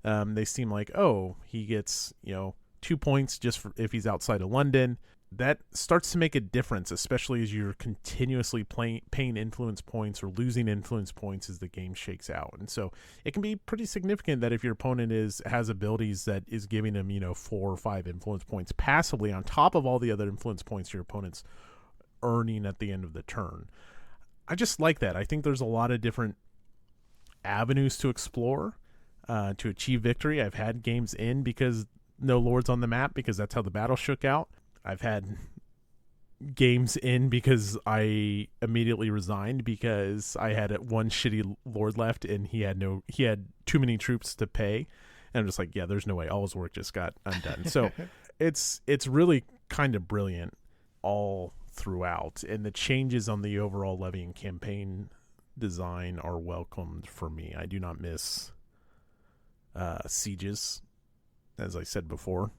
Speaker 1: They seem like, oh, he gets 2 points just if he's outside of London. That starts to make a difference, especially as you're continuously paying influence points or losing influence points as the game shakes out. And so it can be pretty significant that if your opponent has abilities that is giving them 4 or 5 influence points passively on top of all the other influence points your opponent's earning at the end of the turn. I just like that. I think there's a lot of different avenues to explore to achieve victory. I've had games in because no lords on the map because that's how the battle shook out. I've had games in because I immediately resigned because I had one shitty lord left and he had too many troops to pay. And I'm just like, yeah, there's no way. All his work just got undone. So it's really kind of brilliant all throughout. And the changes on the overall Levian campaign design are welcomed for me. I do not miss sieges, as I said before.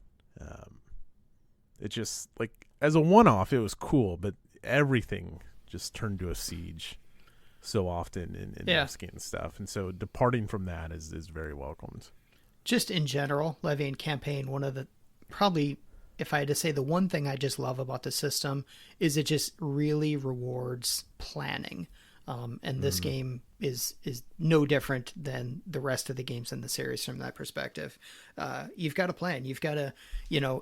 Speaker 1: It just, like, as a one-off, it was cool, but everything just turned to a siege so often in Nevsky and stuff. And so departing from that is very welcomed.
Speaker 2: Just in general, Levian campaign, one of the, probably, if I had to say the one thing I just love about the system is it just really rewards planning. And this game is no different than the rest of the games in the series from that perspective. You've got to plan. You've got to,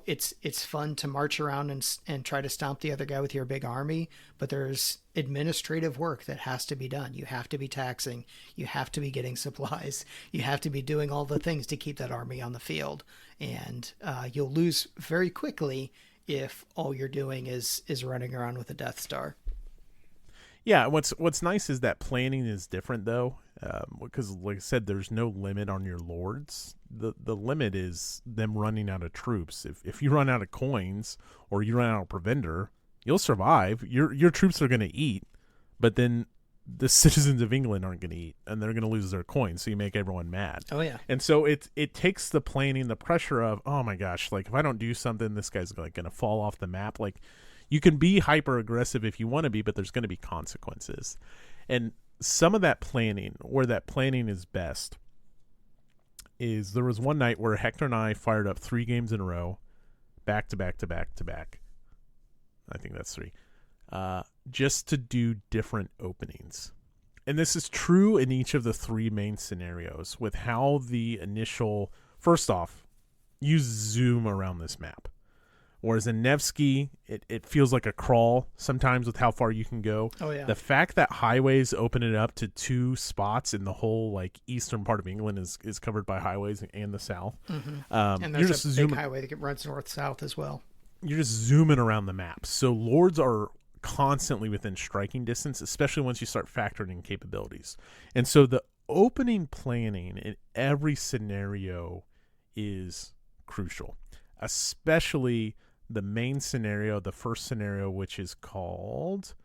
Speaker 2: it's fun to march around and try to stomp the other guy with your big army, but there's administrative work that has to be done. You have to be taxing. You have to be getting supplies. You have to be doing all the things to keep that army on the field. And you'll lose very quickly if all you're doing is running around with a Death Star.
Speaker 1: Yeah, what's nice is that planning is different though, because like I said, there's no limit on your lords. The limit is them running out of troops. If you run out of coins or you run out of provender, you'll survive. Your troops are going to eat, but then the citizens of England aren't going to eat, and they're going to lose their coins, so you make everyone mad.
Speaker 2: Oh, yeah.
Speaker 1: And so it takes the planning, the pressure of, oh my gosh, like if I don't do something, this guy's like going to fall off the map. Like you can be hyper aggressive if you want to be, but there's going to be consequences. And some of that planning, where that planning is best, is there was one night where Hector and I fired up 3 games in a row, back to back to back to back. I think that's 3. Just to do different openings. And this is true in each of the 3 main scenarios with how the initial, first off, you zoom around this map. Whereas in Nevsky, it feels like a crawl sometimes with how far you can go.
Speaker 2: Oh, yeah.
Speaker 1: The fact that highways open it up to 2 spots in the whole like eastern part of England is covered by highways and the south.
Speaker 2: Mm-hmm.
Speaker 1: And
Speaker 2: there's a big highway that runs north-south as well.
Speaker 1: You're just zooming around the map. So lords are constantly within striking distance, especially once you start factoring in capabilities. And so the opening planning in every scenario is crucial, especially the main scenario, the first scenario, which is called,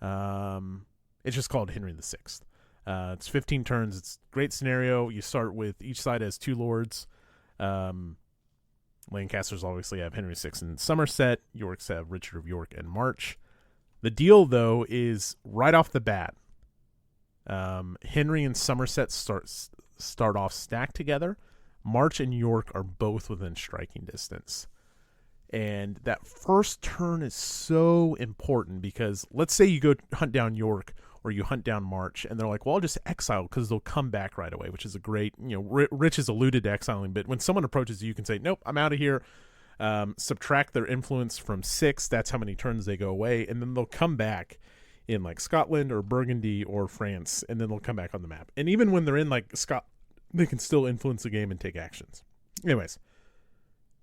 Speaker 1: it's just called Henry VI. It's 15 turns. It's a great scenario. You start with each side has 2 lords. Lancasters obviously have Henry VI and Somerset. Yorks have Richard of York and March. The deal, though, is right off the bat, Henry and Somerset start off stacked together. March and York are both within striking distance. And that first turn is so important because let's say you go hunt down York or you hunt down March, and they're like, well, I'll just exile because they'll come back right away, which is a great, Rich has alluded to exiling, but when someone approaches you can say, nope, I'm out of here. Subtract their influence from 6. That's how many turns they go away. And then they'll come back in like Scotland or Burgundy or France, and then they'll come back on the map. And even when they're in like Scotland, they can still influence the game and take actions. Anyways,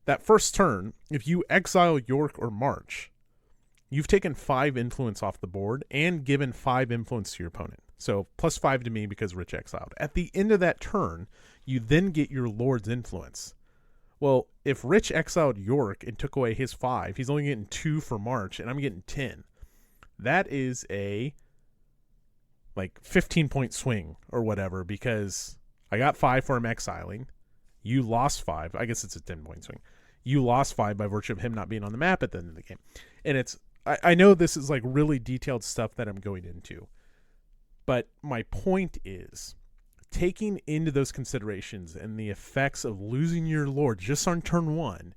Speaker 1: that first turn, if you exile York or March, you've taken 5 influence off the board and given 5 influence to your opponent. So +5 to me because Rich exiled. At the end of that turn, you then get your Lord's influence. Well, if Rich exiled York and took away his 5, he's only getting 2 for March, and I'm getting 10. That is a 15-point swing or whatever, because I got 5 for him exiling. You lost 5. I guess it's a 10-point swing. You lost 5 by virtue of him not being on the map at the end of the game. And I know this is like really detailed stuff that I'm going into, but my point is taking into those considerations and the effects of losing your lord just on turn 1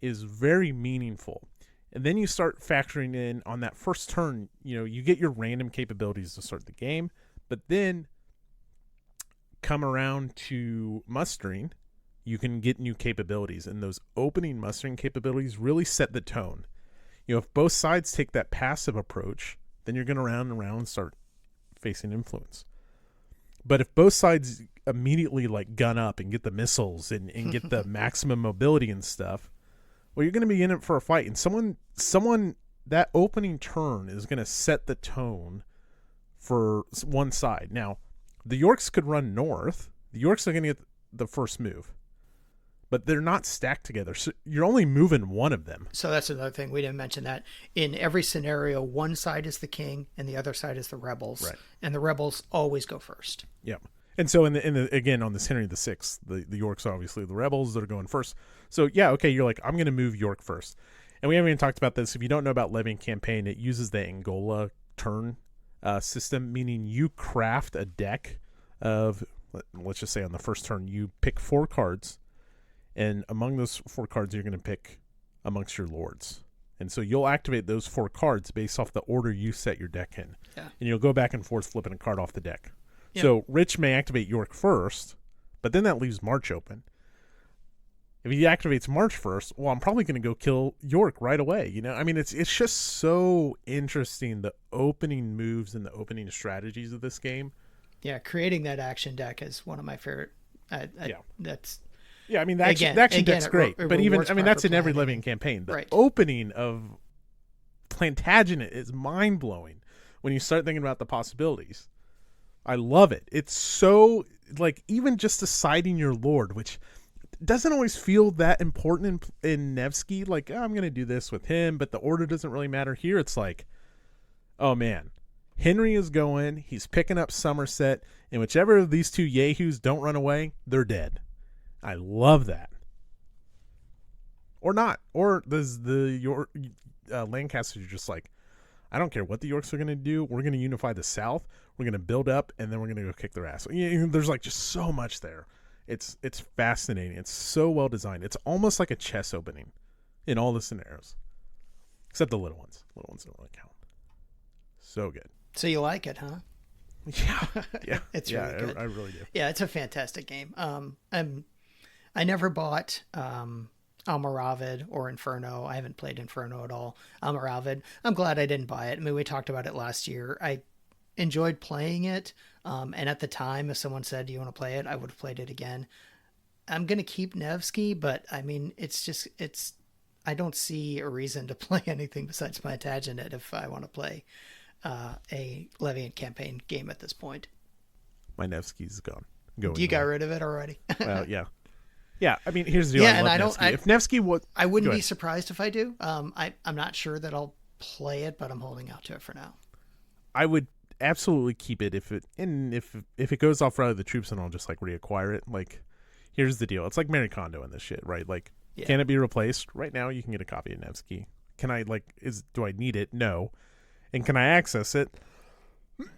Speaker 1: is very meaningful. And then you start factoring in on that first turn, you get your random capabilities to start the game, but then come around to mustering, you can get new capabilities, and those opening mustering capabilities really set the tone. If both sides take that passive approach, then you're going to round and round and start facing influence. But if both sides immediately gun up and get the missiles and get the maximum mobility and stuff, well, you're going to be in it for a fight. And someone that opening turn is going to set the tone for one side. Now, the Yorks could run north. The Yorks are going to get the first move, but they're not stacked together. So you're only moving one of them.
Speaker 2: So that's another thing. We didn't mention that. In every scenario, one side is the king and the other side is the rebels.
Speaker 1: Right.
Speaker 2: And the rebels always go first.
Speaker 1: Yep. And so again, on this Henry VI, the Yorks are obviously the rebels that are going first. So yeah, okay, you're like, I'm going to move York first. And we haven't even talked about this. If you don't know about Levian Campaign, it uses the Angola turn system, meaning you craft a deck of, let's just say on the first turn, you pick 4 cards. And among those 4 cards, you're going to pick amongst your lords. And so you'll activate those 4 cards based off the order you set your deck in.
Speaker 2: Yeah.
Speaker 1: And you'll go back and forth flipping a card off the deck.
Speaker 2: Yeah.
Speaker 1: So Rich may activate York first, but then that leaves March open. If he activates March first, well, I'm probably going to go kill York right away. I mean, it's just so interesting, the opening moves and the opening strategies of this game.
Speaker 2: Yeah, creating that action deck is one of my favorite. That's...
Speaker 1: Yeah, I mean, the action deck's great. But even, that's in every Levian campaign. The opening of Plantagenet is mind-blowing when you start thinking about the possibilities. I love it. It's so, even just deciding your lord, which doesn't always feel that important in Nevsky. Like, oh, I'm going to do this with him, but the order doesn't really matter. Here it's like, oh man, Henry is going, he's picking up Somerset, and whichever of these two yahoos don't run away, they're dead. I love that. Or not. Or does the Lancasters are just like, I don't care what the Yorks are going to do. We're going to unify the South. We're going to build up, and then we're going to go kick their ass. There's like just so much there. It's fascinating. It's so well designed. It's almost like a chess opening in all the scenarios, except the little ones. Little ones don't really count. So good.
Speaker 2: So you like it, huh?
Speaker 1: Yeah.
Speaker 2: It's really good.
Speaker 1: I really do.
Speaker 2: Yeah, it's a fantastic game. I never bought Almoravid or Inferno. I haven't played Inferno at all. Almoravid. I'm glad I didn't buy it. I mean, we talked about it last year. I enjoyed playing it. And at the time, if someone said, do you want to play it? I would have played it again. I'm going to keep Nevsky, but I mean, I don't see a reason to play anything besides Plantagenet if I want to play a Levian campaign game at this point.
Speaker 1: My Nevsky's gone.
Speaker 2: You got rid of it already?
Speaker 1: Well, yeah. Yeah, I mean, here's the deal.
Speaker 2: Yeah, and
Speaker 1: if Nevsky would...
Speaker 2: I wouldn't be surprised if I do. I'm not sure that I'll play it, but I'm holding out to it for now.
Speaker 1: I would absolutely keep it if it goes off Rally the Troops, and I'll just like reacquire it. Like, here's the deal. It's like Mary Kondo in this shit, right? Like, Can it be replaced? Right now, you can get a copy of Nevsky. Can I do I need it? No. And can I access it?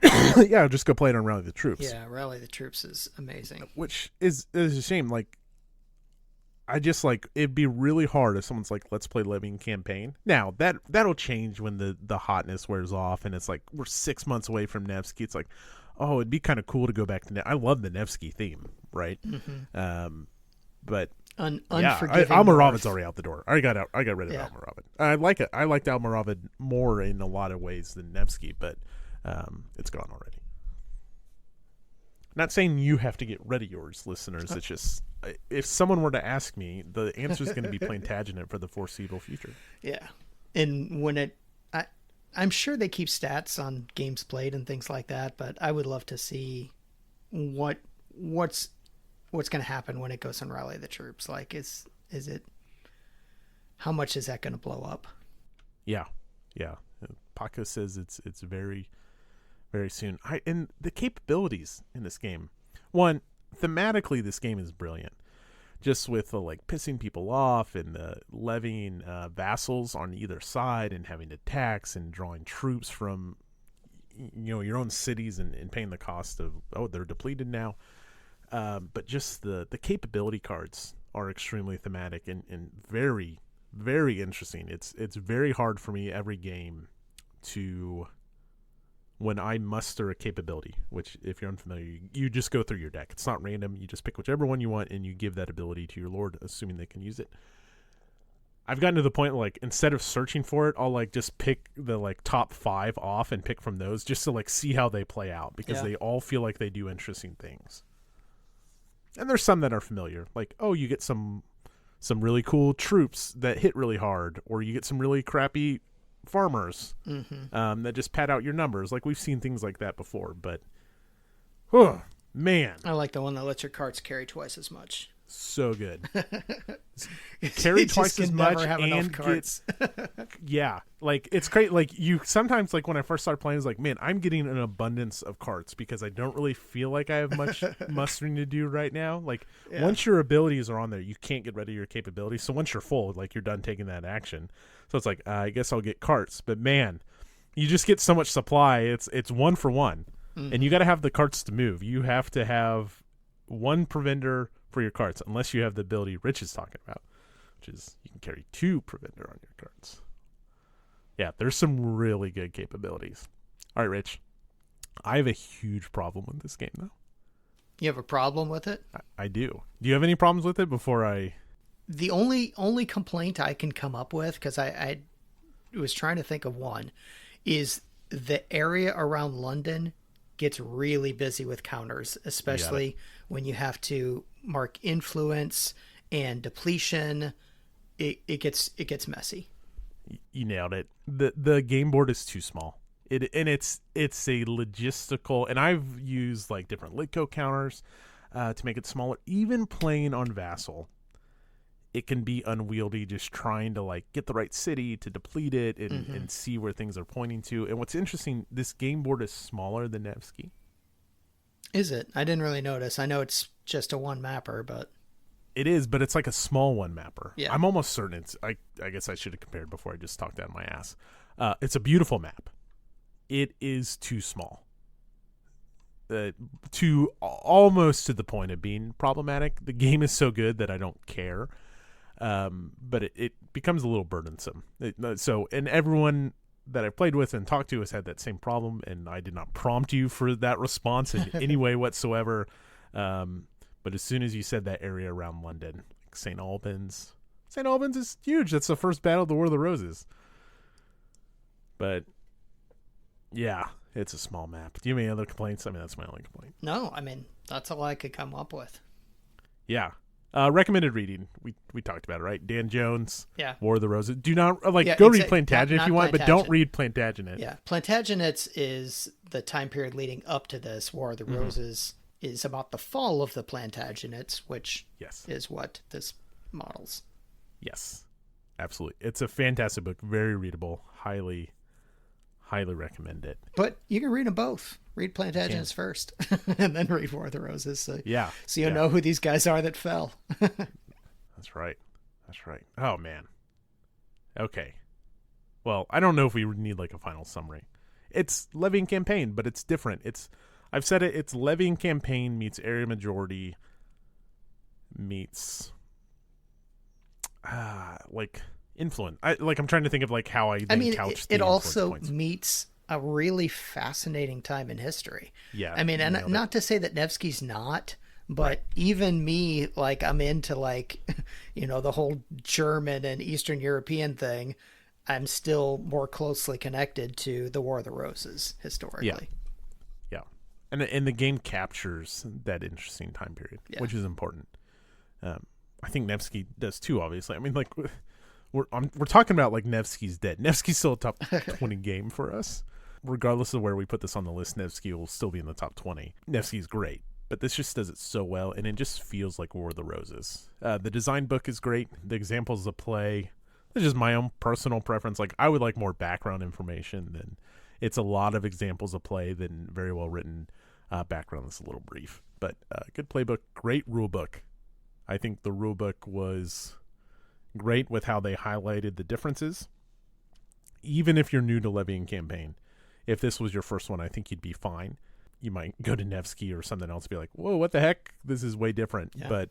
Speaker 1: Yeah, just go play it on Rally the Troops.
Speaker 2: Yeah, Rally the Troops is amazing.
Speaker 1: Which is a shame. Like, I just it'd be really hard if someone's like, let's play Levian Campaign. Now that'll change when the hotness wears off and it's like we're 6 months away from Nevsky. It's like, oh, it'd be kind of cool to go back to I love the Nevsky theme, right? Mm-hmm. But
Speaker 2: unforgiving.
Speaker 1: Almoravid's already out the door. I got rid of Almoravid. I like it. I liked Almoravid more in a lot of ways than Nevsky, but it's gone already. Not saying you have to get rid of yours, listeners. It's just, if someone were to ask me, the answer is going to be Plantagenet for the foreseeable future.
Speaker 2: Yeah. And when I'm sure they keep stats on games played and things like that, but I would love to see what's going to happen when it goes on Rally the Troops. Like, is it, how much is that going to blow up?
Speaker 1: Yeah. Paco says it's very, very soon. And the capabilities in this game. One, thematically, this game is brilliant. Just with the pissing people off and levying vassals on either side and having to tax and drawing troops from your own cities and paying the cost of they're depleted now. But just the capability cards are extremely thematic and very, very interesting. It's very hard for me every game to, when I muster a capability, which if you're unfamiliar, you just go through your deck. It's not random. You just pick whichever one you want and you give that ability to your lord, assuming they can use it. I've gotten to the point instead of searching for it, I'll just pick the top 5 off and pick from those just to see how they play out, because they all feel like they do interesting things. And there's some that are familiar, you get some really cool troops that hit really hard, or you get some really crappy farmers that just pad out your numbers. We've seen things like that before, but man,
Speaker 2: I like the one that lets your cards carry twice as much.
Speaker 1: So good. Carry twice as much and
Speaker 2: cards.
Speaker 1: It's great. You sometimes when I first started playing, it's man, I'm getting an abundance of cards because I don't really feel like I have much mustering to do right now. Once your abilities are on there, you can't get rid of your capabilities. So once you're full, you're done taking that action. So it's I guess I'll get carts. But man, you just get so much supply. It's one for one, and you got to have the carts to move. You have to have one preventer for your cards, unless you have the ability Rich is talking about, which is you can carry 2 preventer on your cards. Yeah, there's some really good capabilities. All right, Rich, I have a huge problem with this game, though.
Speaker 2: You have a problem with it?
Speaker 1: I do. Do you have any problems with it before I...
Speaker 2: The only complaint I can come up with, because I was trying to think of one, is the area around London gets really busy with counters, especially when you have to mark influence and depletion. It gets messy.
Speaker 1: You nailed it. The game board is too small. It's a logistical, and I've used different Litco counters to make it smaller. Even playing on Vassal, it can be unwieldy just trying to like get the right city to deplete it and see where things are pointing to. And what's interesting, this game board is smaller than Nevsky.
Speaker 2: Is it? I didn't really notice. I know it's just a one mapper, but
Speaker 1: it is, but it's like a small one mapper.
Speaker 2: Yeah.
Speaker 1: I'm almost certain it's, I guess I should have compared before I just talked out of my ass. It's a beautiful map. It is too small. To almost to the point of being problematic. The game is so good that I don't care. But it becomes a little burdensome. And everyone that I've played with and talked to has had that same problem, and I did not prompt you for that response in any way whatsoever. But as soon as you said that area around London, like St. Albans is huge. That's the first battle of the War of the Roses. But yeah, it's a small map. Do you have any other complaints? I mean, that's my only complaint.
Speaker 2: No, I mean, that's all I could come up with.
Speaker 1: Yeah. Recommended reading. We talked about it, right? Dan Jones.
Speaker 2: Yeah.
Speaker 1: War of the Roses. Do not go read Plantagenet if you want, but don't read Plantagenet.
Speaker 2: Yeah. Plantagenets is the time period leading up to this. War of the Roses is about the fall of the Plantagenets, which is what this models.
Speaker 1: Yes. Absolutely. It's a fantastic book, very readable, highly recommend it.
Speaker 2: But you can read them both. Read Plantagenets first, and then read War of the Roses. So you'll know who these guys are that fell.
Speaker 1: That's right. Oh, man. Okay. Well, I don't know if we need like a final summary. It's Levying Campaign, but it's different. I've said it. It's Levying Campaign meets Area Majority meets like influence. I'm trying to think of like how I couch the
Speaker 2: it also
Speaker 1: points.
Speaker 2: Meets a really fascinating time in history.
Speaker 1: Yeah.
Speaker 2: I mean, and not to say that Nevsky's not, but even me, like, I'm into like, the whole German and Eastern European thing. I'm still more closely connected to the War of the Roses historically.
Speaker 1: Yeah. And the game captures that interesting time period, which is important. I think Nevsky does too, obviously. I mean, like, we're talking about like Nevsky's dead. Nevsky's still a top 20 game for us. Regardless of where we put this on the list, Nevsky will still be in the top 20. Nevsky's great, but this just does it so well, and it just feels like War of the Roses. The design book is great. The examples of play, it's just my own personal preference. Like, I would like more background information than it's a lot of examples of play than very well written background that's a little brief. But good playbook, great rule book. I think the rule book was great with how they highlighted the differences. Even if you're new to Levying Campaign, if this was your first one, I think you'd be fine. You might go to Nevsky or something else and be like, whoa, what the heck? This is way different. Yeah. But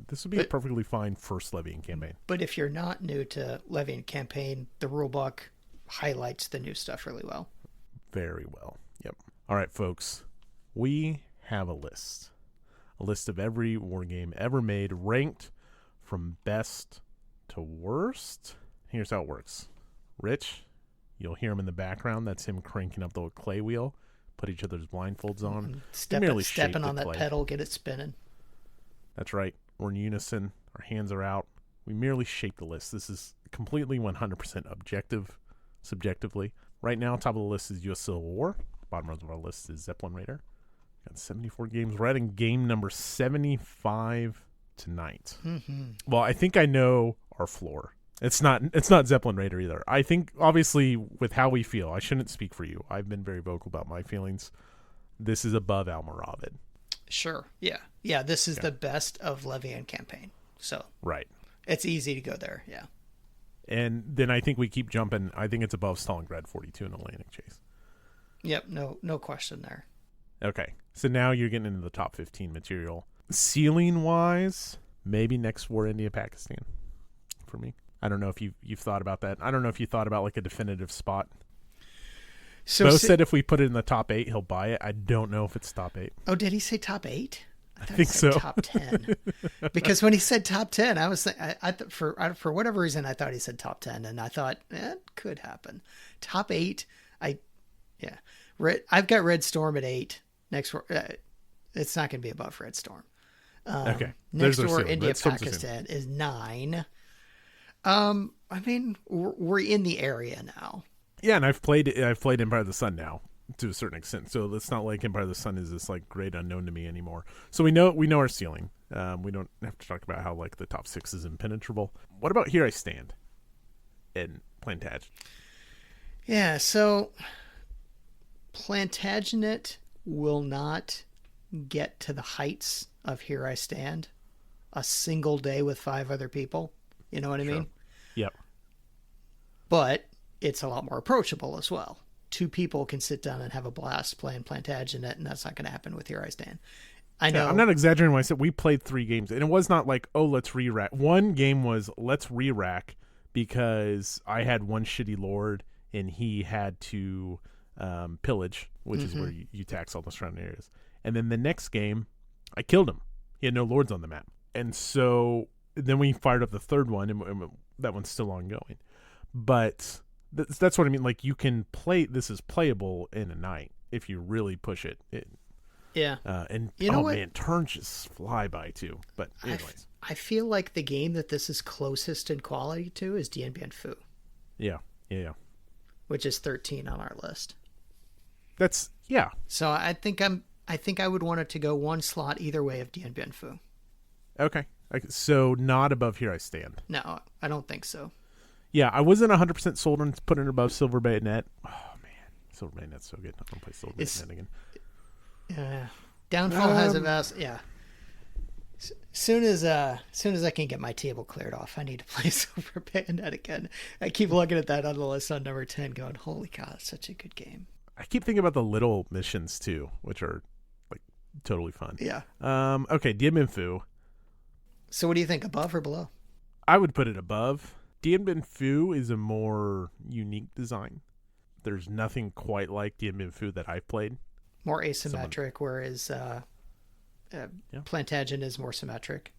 Speaker 1: this would be a perfectly fine first Levying Campaign.
Speaker 2: But if you're not new to Levying Campaign, the rulebook highlights the new stuff really well.
Speaker 1: Very well. Yep. All right, folks. We have a list of every war game ever made, ranked from best to worst. Here's how it works. Rich, you'll hear him in the background. That's him cranking up the clay wheel. Put each other's blindfolds on.
Speaker 2: Stepping on that pedal, get it spinning.
Speaker 1: That's right. We're in unison. Our hands are out. We merely shape the list. This is completely 100% objective, subjectively. Right now, top of the list is U.S. Civil War. Bottom of our list is Zeppelin Raider. Got 74 games. We're at in game number 75 tonight. Well, I think I know our floor. It's not Zeppelin Raider either. I think, obviously, with how we feel, I shouldn't speak for you. I've been very vocal about my feelings. This is above Almoravid.
Speaker 2: Sure. Yeah. Yeah, this is the best of Levying Campaign. So
Speaker 1: right.
Speaker 2: It's easy to go there, yeah.
Speaker 1: And then I think we keep jumping. I think it's above Stalingrad 42 and Atlantic Chase.
Speaker 2: Yep, no question there.
Speaker 1: Okay, so now you're getting into the top 15 material. Ceiling-wise, maybe next War India Pakistan for me. I don't know if you've thought about that. I don't know if you thought about like a definitive spot. So Bo said if we put it in the top 8, he'll buy it. I don't know if it's top 8.
Speaker 2: Oh, did he say top 8?
Speaker 1: I think so.
Speaker 2: Top 10. Because when he said top 10, I was for whatever reason I thought he said top 10, and I thought it could happen. Top 8, I've got Red Storm at 8. Next, it's not going to be above Red Storm.
Speaker 1: Okay.
Speaker 2: Next War India Pakistan is 9. I mean, we're in the area now.
Speaker 1: Yeah, and I've played Empire of the Sun now. to a certain extent. So it's not like Empire of the Sun is this like great unknown to me anymore. So we know our ceiling. We don't have to talk about how like the top 6 is impenetrable. What about Here I Stand in Plantagenet?
Speaker 2: Yeah, so Plantagenet will not get to the heights of Here I Stand a single day with 5 other people. You know what I mean?
Speaker 1: Yep.
Speaker 2: But it's a lot more approachable as well. 2 people can sit down and have a blast playing Plantagenet, and that's not going to happen with Here I Stand. I know.
Speaker 1: Yeah, I'm not exaggerating when I said we played 3 games, and it was not like, oh, let's re-rack. One game was let's re-rack because I had one shitty lord and he had to pillage, which is where you tax all the surrounding areas. And then the next game, I killed him. He had no lords on the map. And so then we fired up the third one, and that one's still ongoing. But that's what I mean. Like, you can play, this is playable in a night if you really push it.
Speaker 2: Yeah.
Speaker 1: And
Speaker 2: you know what?
Speaker 1: Man, turns just fly by too. But anyways.
Speaker 2: I feel like the game that this is closest in quality to is Dien Bien Phu.
Speaker 1: Yeah.
Speaker 2: Which is 13 on our list.
Speaker 1: That's, yeah.
Speaker 2: So I think I would want it to go one slot either way of Dien Bien Phu.
Speaker 1: Okay. So not above Here I Stand.
Speaker 2: No, I don't think so.
Speaker 1: Yeah, I wasn't 100% sold on putting it above Silver Bayonet. Oh, man. Silver Bayonet's so good. I'm going to play Silver Bayonet again.
Speaker 2: Downfall has a vast... Yeah. Soon as I can get my table cleared off, I need to play Silver Bayonet again. I keep looking at that on the list on number 10 going, holy cow, it's such a good game.
Speaker 1: I keep thinking about the little missions, too, which are, like, totally fun.
Speaker 2: Yeah.
Speaker 1: Okay, Dien Bien Phu.
Speaker 2: So what do you think, above or below?
Speaker 1: I would put it above. Dien Bien Phu is a more unique design. There's nothing quite like Dien Bien Phu that I've played.
Speaker 2: More asymmetric, whereas Plantagenet is more symmetric.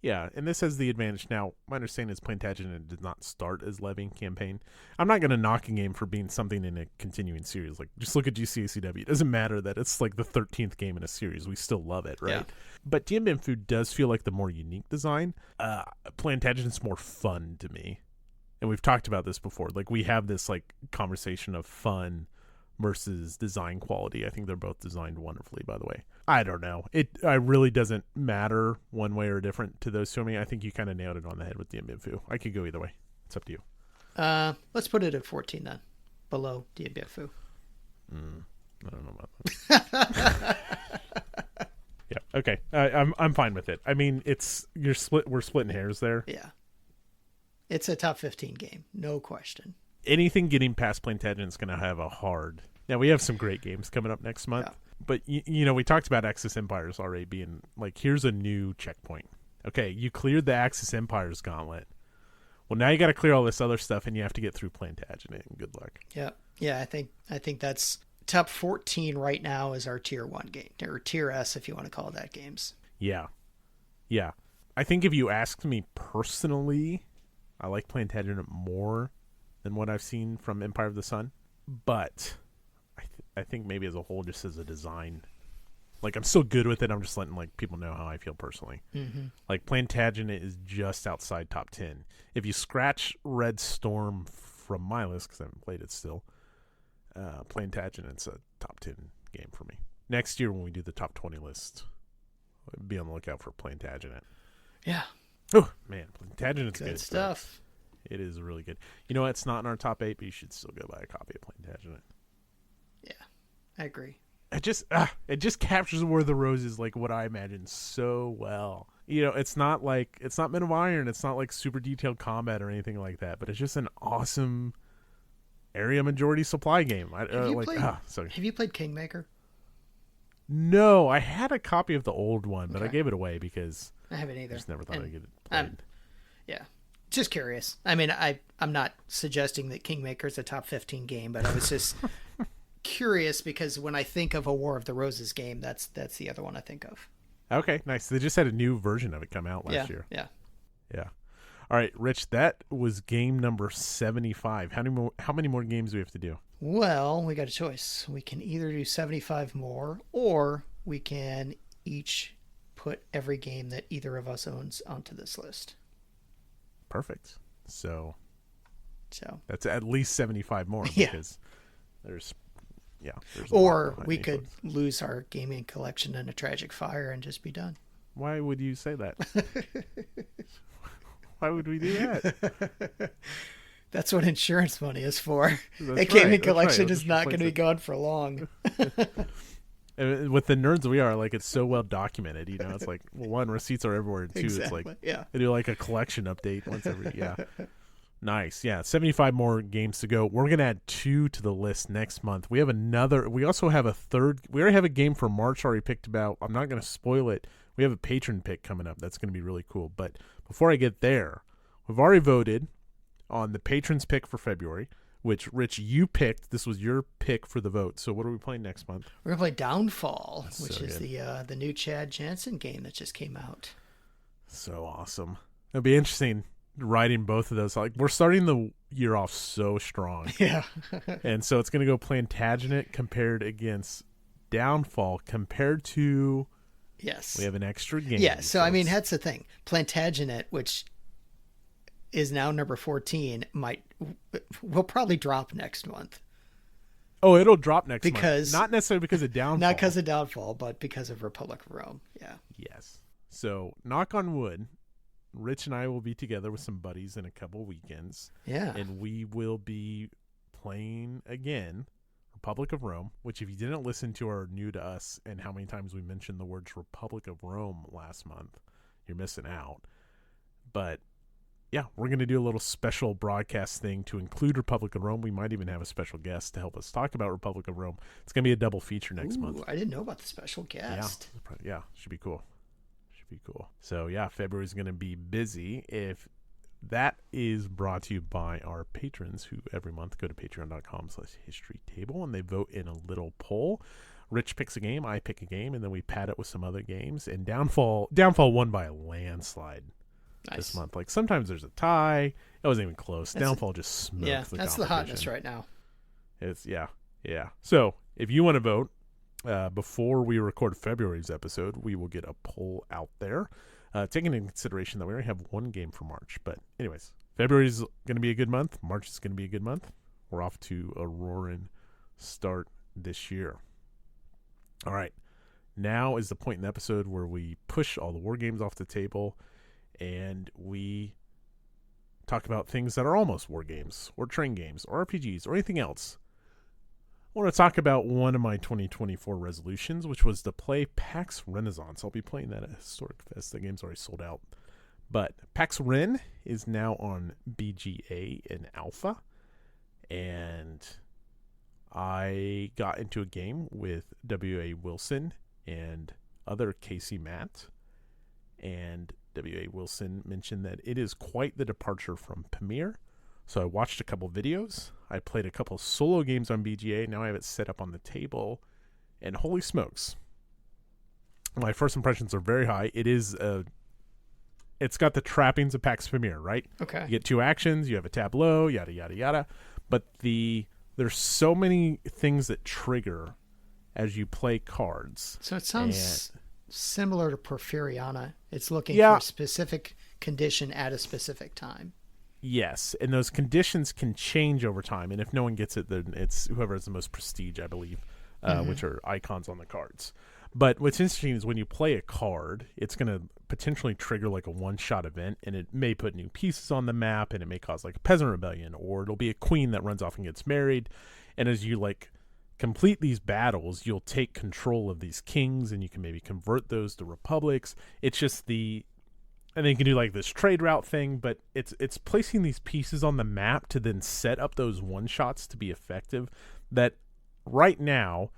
Speaker 1: Yeah, and this has the advantage. Now, my understanding is Plantagenet did not start as Levy Campaign. I'm not going to knock a game for being something in a continuing series. Like, just look at GCACW. It doesn't matter that it's like the 13th game in a series. We still love it, right?
Speaker 2: Yeah.
Speaker 1: But Dien Bien Phu does feel like the more unique design. Plantagenet's more fun to me. And we've talked about this before. Like, we have this, like, conversation of fun versus design quality. I think they're both designed wonderfully, by the way. I don't know. It really doesn't matter one way or different to those two. I mean, I think you kind of nailed it on the head with Dien Bien Phu. I could go either way. It's up to you.
Speaker 2: Let's put it at 14 then, below Dien Bien Phu.
Speaker 1: I don't know about that. Yeah. Okay. I'm fine with it. I mean, we're splitting hairs there.
Speaker 2: Yeah. It's a top 15 game, no question.
Speaker 1: Anything getting past Plantagenet's going to have a hard. Now, we have some great games coming up next month. Yeah. But, you know, we talked about Axis Empires already being like, here's a new checkpoint. Okay, you cleared the Axis Empires gauntlet. Well, now you got to clear all this other stuff, and you have to get through Plantagenet. And good luck.
Speaker 2: Yeah. I think that's top 14 right now is our tier 1 game, or tier S if you want to call that games.
Speaker 1: Yeah. I think if you asked me personally, I like Plantagenet more than what I've seen from Empire of the Sun, but I think maybe as a whole, just as a design, like, I'm so good with it, I'm just letting like people know how I feel personally. Mm-hmm. Like, Plantagenet is just outside top 10. If you scratch Red Storm from my list, because I haven't played it still, Plantagenet's a top 10 game for me. Next year when we do the top 20 list, be on the lookout for Plantagenet.
Speaker 2: Yeah.
Speaker 1: Oh man, Plantagenet's good
Speaker 2: stuff.
Speaker 1: It is really good. You know what? It's not in our top 8, but you should still go buy a copy of Plantagenet.
Speaker 2: Yeah, I agree.
Speaker 1: It just captures War of the Roses like what I imagine so well. You know, it's not Men of Iron. It's not like super detailed combat or anything like that. But it's just an awesome area majority supply game.
Speaker 2: Have you played Kingmaker?
Speaker 1: No, I had a copy of the old one, but I gave it away because
Speaker 2: I haven't either.
Speaker 1: I just never thought I'd get it played.
Speaker 2: Yeah. Just curious. I mean, I'm not suggesting that Kingmaker is a top 15 game, but I was just curious because when I think of a War of the Roses game, that's the other one I think of. Okay,
Speaker 1: nice. They just had a new version of it come out last year. Yeah. All right, Rich, that was game number 75. How many more games do we have to do?
Speaker 2: Well, we got a choice. We can either do 75 more, or we can each put every game that either of us owns onto this list.
Speaker 1: Perfect. So that's at least 75 more because there's yeah.
Speaker 2: Or we could lose our gaming collection in a tragic fire and just be done.
Speaker 1: Why would you say that? Why would we do that?
Speaker 2: That's what insurance money is for. A gaming collection is not going to be gone for long.
Speaker 1: With the nerds we are, like, it's so well documented, you know. It's like, well, one, receipts are everywhere, and two,
Speaker 2: Exactly.
Speaker 1: it's like,
Speaker 2: yeah,
Speaker 1: they do like a collection update once every, yeah. Nice, yeah. 75 more games to go. We're gonna add 2 to the list next month. We also have a third. We already have a game for March already picked about. I'm not gonna spoil it. We have a patron pick coming up. That's gonna be really cool. But before I get there, we've already voted on the patrons pick for February, which, Rich, you picked. This was your pick for the vote. So what are we playing next month?
Speaker 2: We're going to play Downfall, which
Speaker 1: so
Speaker 2: is the new Chad Jansen game that just came out.
Speaker 1: So awesome. It'll be interesting writing both of those. Like, we're starting the year off so strong.
Speaker 2: Yeah.
Speaker 1: And so it's going to go Plantagenet compared against Downfall compared to...
Speaker 2: Yes.
Speaker 1: We have an extra game.
Speaker 2: Yeah, so I mean, that's the thing. Plantagenet, which is now number 14, will probably drop next month.
Speaker 1: Oh, it'll drop next
Speaker 2: month.
Speaker 1: Not necessarily because of Downfall.
Speaker 2: Not because of Downfall, but because of Republic of Rome. Yeah.
Speaker 1: Yes. So, knock on wood, Rich and I will be together with some buddies in a couple weekends.
Speaker 2: Yeah.
Speaker 1: And we will be playing again Republic of Rome, which, if you didn't listen to our new to us and how many times we mentioned the words Republic of Rome last month, you're missing out. But yeah, we're going to do a little special broadcast thing to include Republic of Rome. We might even have a special guest to help us talk about Republic of Rome. It's going to be a double feature next month.
Speaker 2: I didn't know about the special guest.
Speaker 1: Yeah, should be cool. So yeah, February is going to be busy. If that is brought to you by our patrons who every month go to patreon.com/historytable and they vote in a little poll. Rich picks a game, I pick a game, and then we pad it with some other games. And Downfall won by a landslide. Nice. This month. Like, sometimes there's a tie. It wasn't even close. Downfall just smoked the
Speaker 2: that's the hotness right now.
Speaker 1: It's yeah. So if you want to vote before we record February's episode, we will get a poll out there. Taking into consideration that we already have one game for March. But anyways, February's going to be a good month. March is going to be a good month. We're off to a roaring start this year. All right. Now is the point in the episode where we push all the war games off the table and we talk about things that are almost war games or train games or RPGs or anything else. I want to talk about one of my 2024 resolutions, which was to play Pax Renaissance. I'll be playing that at Historic Fest. The game's already sold out. But Pax Ren is now on BGA in alpha. And I got into a game with W.A. Wilson and other Casey Matt. And W.A. Wilson mentioned that it is quite the departure from Pamir. So I watched a couple videos. I played a couple solo games on BGA. Now I have it set up on the table. And holy smokes. My first impressions are very high. It's got the trappings of Pax Pamir, right?
Speaker 2: Okay.
Speaker 1: You get 2 actions. You have a tableau, yada, yada, yada. But there's so many things that trigger as you play cards.
Speaker 2: So it sounds similar to Porfiriana. It's looking for a specific condition at a specific time.
Speaker 1: Yes, and those conditions can change over time. And if no one gets it, then it's whoever has the most prestige, I believe, which are icons on the cards. But what's interesting is when you play a card, it's going to potentially trigger like a one-shot event, and it may put new pieces on the map, and it may cause like a peasant rebellion, or it'll be a queen that runs off and gets married. And as you like complete these battles, you'll take control of these kings, and you can maybe convert those to republics. It's just and then you can do like this trade route thing, but it's placing these pieces on the map to then set up those one-shots to be effective. That right now,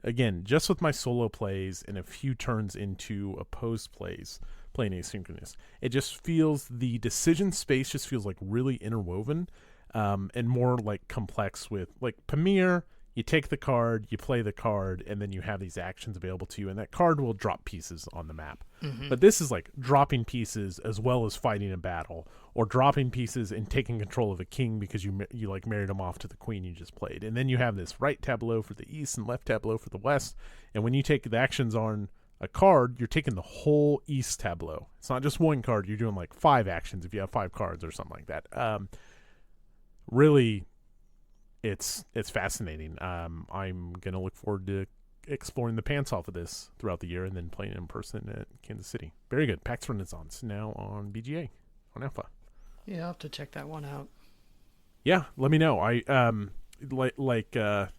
Speaker 1: again, just with my solo plays and a few turns into opposed plays, playing asynchronous, it just feels, the decision space just feels like really interwoven and more like complex with like Pamir. You take the card, you play the card, and then you have these actions available to you, and that card will drop pieces on the map. Mm-hmm. But this is like dropping pieces as well as fighting a battle, or dropping pieces and taking control of a king because you like married him off to the queen you just played. And then you have this right tableau for the east and left tableau for the west. And when you take the actions on a card, you're taking the whole east tableau. It's not just one card. You're doing like 5 actions if you have 5 cards or something like that. Really it's fascinating. I'm gonna look forward to exploring the pants off of this throughout the year and then playing in person at Kansas City. Very good. PAX Renaissance now on BGA on Alpha.
Speaker 2: Yeah, I'll have to check that one out.
Speaker 1: Yeah, let me know. I like I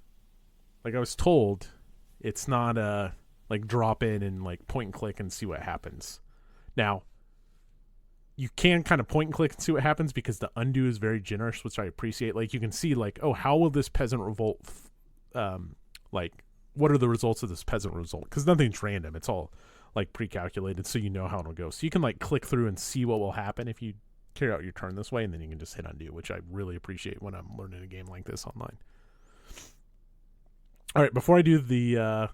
Speaker 1: was told, it's not like drop in and like point and click and see what happens. Now, you can kind of point and click and see what happens because the undo is very generous, which I appreciate. Like you can see like, oh, how will this peasant revolt like what are the results of this peasant revolt? Because nothing's random. It's all like pre-calculated, so you know how it'll go. So you can like click through and see what will happen if you carry out your turn this way, and then you can just hit undo, which I really appreciate when I'm learning a game like this online. All right, before I do the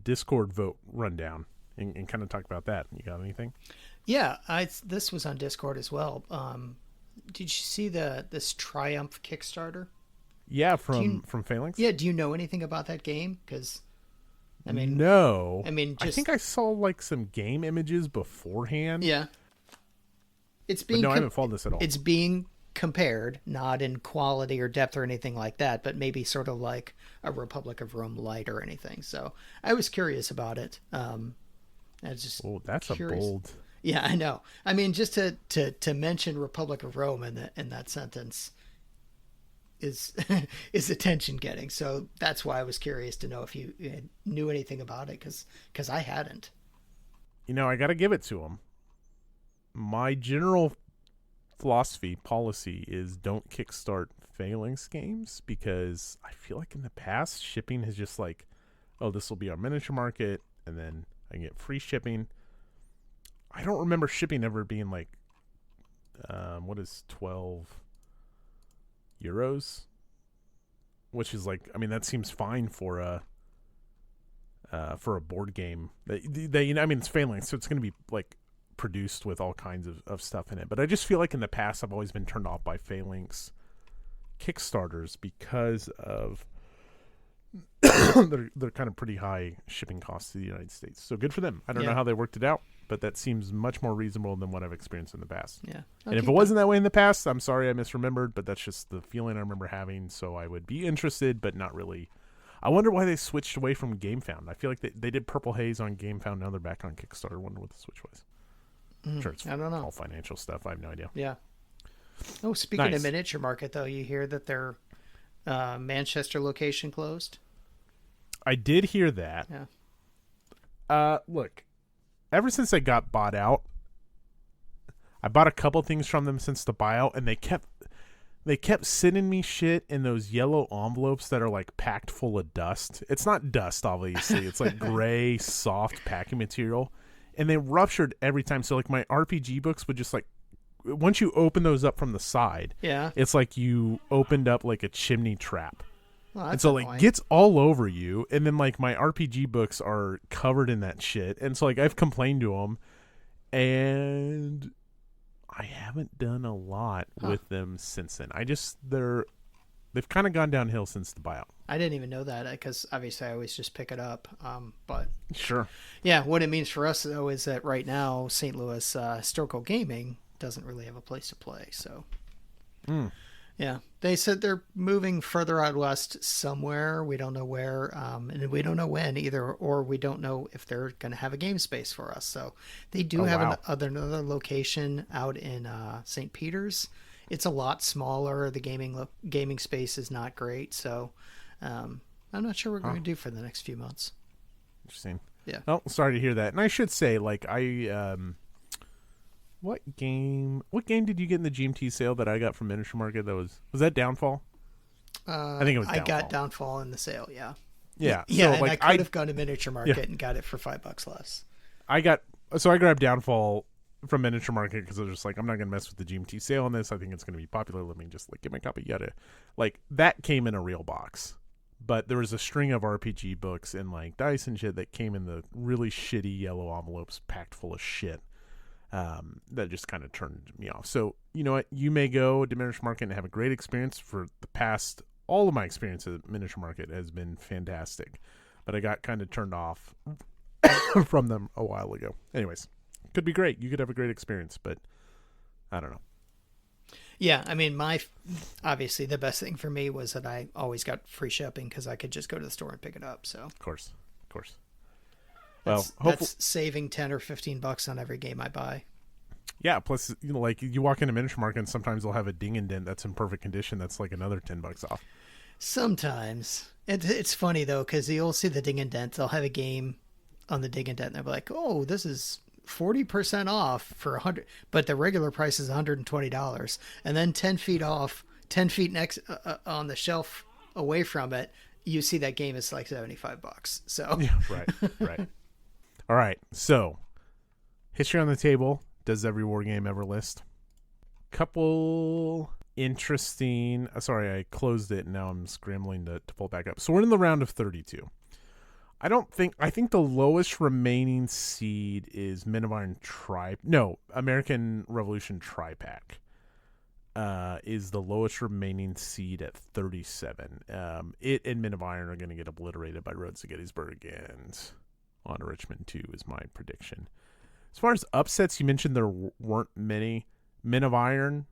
Speaker 1: Discord vote rundown and kind of talk about that, you got anything?
Speaker 2: Yeah, this was on Discord as well. Did you see this Triumph Kickstarter?
Speaker 1: Yeah, from Phalanx.
Speaker 2: Yeah, do you know anything about that game? Because I mean,
Speaker 1: no.
Speaker 2: I mean,
Speaker 1: I think I saw like some game images beforehand.
Speaker 2: Yeah, it's being.
Speaker 1: I haven't followed this at all.
Speaker 2: It's being compared, not in quality or depth or anything like that, but maybe sort of like a Republic of Rome light or anything. So I was curious about it. I was just
Speaker 1: that's
Speaker 2: curious.
Speaker 1: A bold.
Speaker 2: Yeah, I know. I mean, just to mention Republic of Rome in that sentence is attention getting. So that's why I was curious to know if you knew anything about it, because I hadn't.
Speaker 1: I got to give it to him. My general policy is don't kickstart Phalanx games, because I feel like in the past shipping has just like, oh, this will be our miniature market, and then I can get free shipping. I don't remember shipping ever being like, what is 12 euros? Which is like, I mean, that seems fine for a board game. I mean, it's Phalanx, so it's going to be like produced with all kinds of stuff in it. But I just feel like in the past, I've always been turned off by Phalanx Kickstarters because of they're kind of pretty high shipping costs to the United States. So good for them. I don't know how they worked it out, but that seems much more reasonable than what I've experienced in the past.
Speaker 2: Yeah.
Speaker 1: And if it wasn't that way in the past, I'm sorry I misremembered, but that's just the feeling I remember having. So I would be interested, but not really. I wonder why they switched away from GameFound. I feel like they did Purple Haze on GameFound. Now they're back on Kickstarter. I wonder what the switch was. Sure, it's
Speaker 2: I don't know.
Speaker 1: All financial stuff. I have no idea.
Speaker 2: Yeah. Oh, speaking of miniature market, though, you hear that their Manchester location closed?
Speaker 1: I did hear that.
Speaker 2: Yeah.
Speaker 1: Look, ever since they got bought out, I bought a couple things from them since the buyout, and they kept sending me shit in those yellow envelopes that are like packed full of dust. It's not dust, obviously. It's like gray, soft packing material, and they ruptured every time. So like my RPG books would just like, once you open those up from the side, it's like you opened up like a chimney trap.
Speaker 2: Well,
Speaker 1: and so like gets all over you, and then like my RPG books are covered in that shit, and so like I've complained to them, and I haven't done a lot with them since then. They've kind of gone downhill since the buyout. I
Speaker 2: didn't even know that, because obviously I always just pick it up. But
Speaker 1: sure,
Speaker 2: yeah, what it means for us though is that right now St. Louis Historical Gaming doesn't really have a place to play. So. Yeah, they said they're moving further out west somewhere. We don't know where, and we don't know when either, or we don't know if they're going to have a game space for us. So they do have another location out in St. Peter's. It's a lot smaller. The gaming space is not great. So I'm not sure what we're going to do for the next few months.
Speaker 1: Interesting.
Speaker 2: Yeah.
Speaker 1: Oh, sorry to hear that. And I should say, like, What game did you get in the GMT sale that I got from Miniature Market? Was that Downfall? I think it was Downfall.
Speaker 2: I got Downfall in the sale, yeah.
Speaker 1: Yeah.
Speaker 2: Yeah,
Speaker 1: so,
Speaker 2: and
Speaker 1: like,
Speaker 2: I could have gone to Miniature Market and got it for $5 less.
Speaker 1: I grabbed Downfall from Miniature Market because I was just like, I'm not going to mess with the GMT sale on this. I think it's going to be popular. Let me just like get my copy. Yada. Like that came in a real box. But there was a string of RPG books and like dice and shit that came in the really shitty yellow envelopes packed full of shit. That just kind of turned me off. So, you know what? You may go to Miniature Market and have a great experience. For the past, all of my experience at Miniature Market has been fantastic. But I got kind of turned off from them a while ago. Anyways, could be great. You could have a great experience, but I don't know.
Speaker 2: Yeah, I mean, obviously the best thing for me was that I always got free shipping because I could just go to the store and pick it up. So
Speaker 1: Of course.
Speaker 2: well,
Speaker 1: Well,
Speaker 2: that's saving $10 or $15 on every game I buy.
Speaker 1: yeah. Plus, like you walk into miniature market and sometimes they'll have a ding and dent that's in perfect condition. That's like another $10 off.
Speaker 2: Sometimes it's funny though because you'll see the ding and dent. They'll have a game on the ding and dent, and they'll be like, "Oh, this is 40% off for 100," but the regular price is $120, and then 10 feet off, 10 feet next on the shelf away from it, you see that game is like $75. So
Speaker 1: yeah, right. All right, so history on the table. Does every war game ever list? Couple interesting. Sorry, I closed it and now I'm scrambling to pull it back up. So we're in the round of 32. I think the lowest remaining seed is Men of Iron American Revolution Tri-Pack. Is the lowest remaining seed at 37. It and Men of Iron are going to get obliterated by Rhodes to Gettysburg and on to Richmond 2 is my prediction. As far as upsets, you mentioned there weren't many. Men of Iron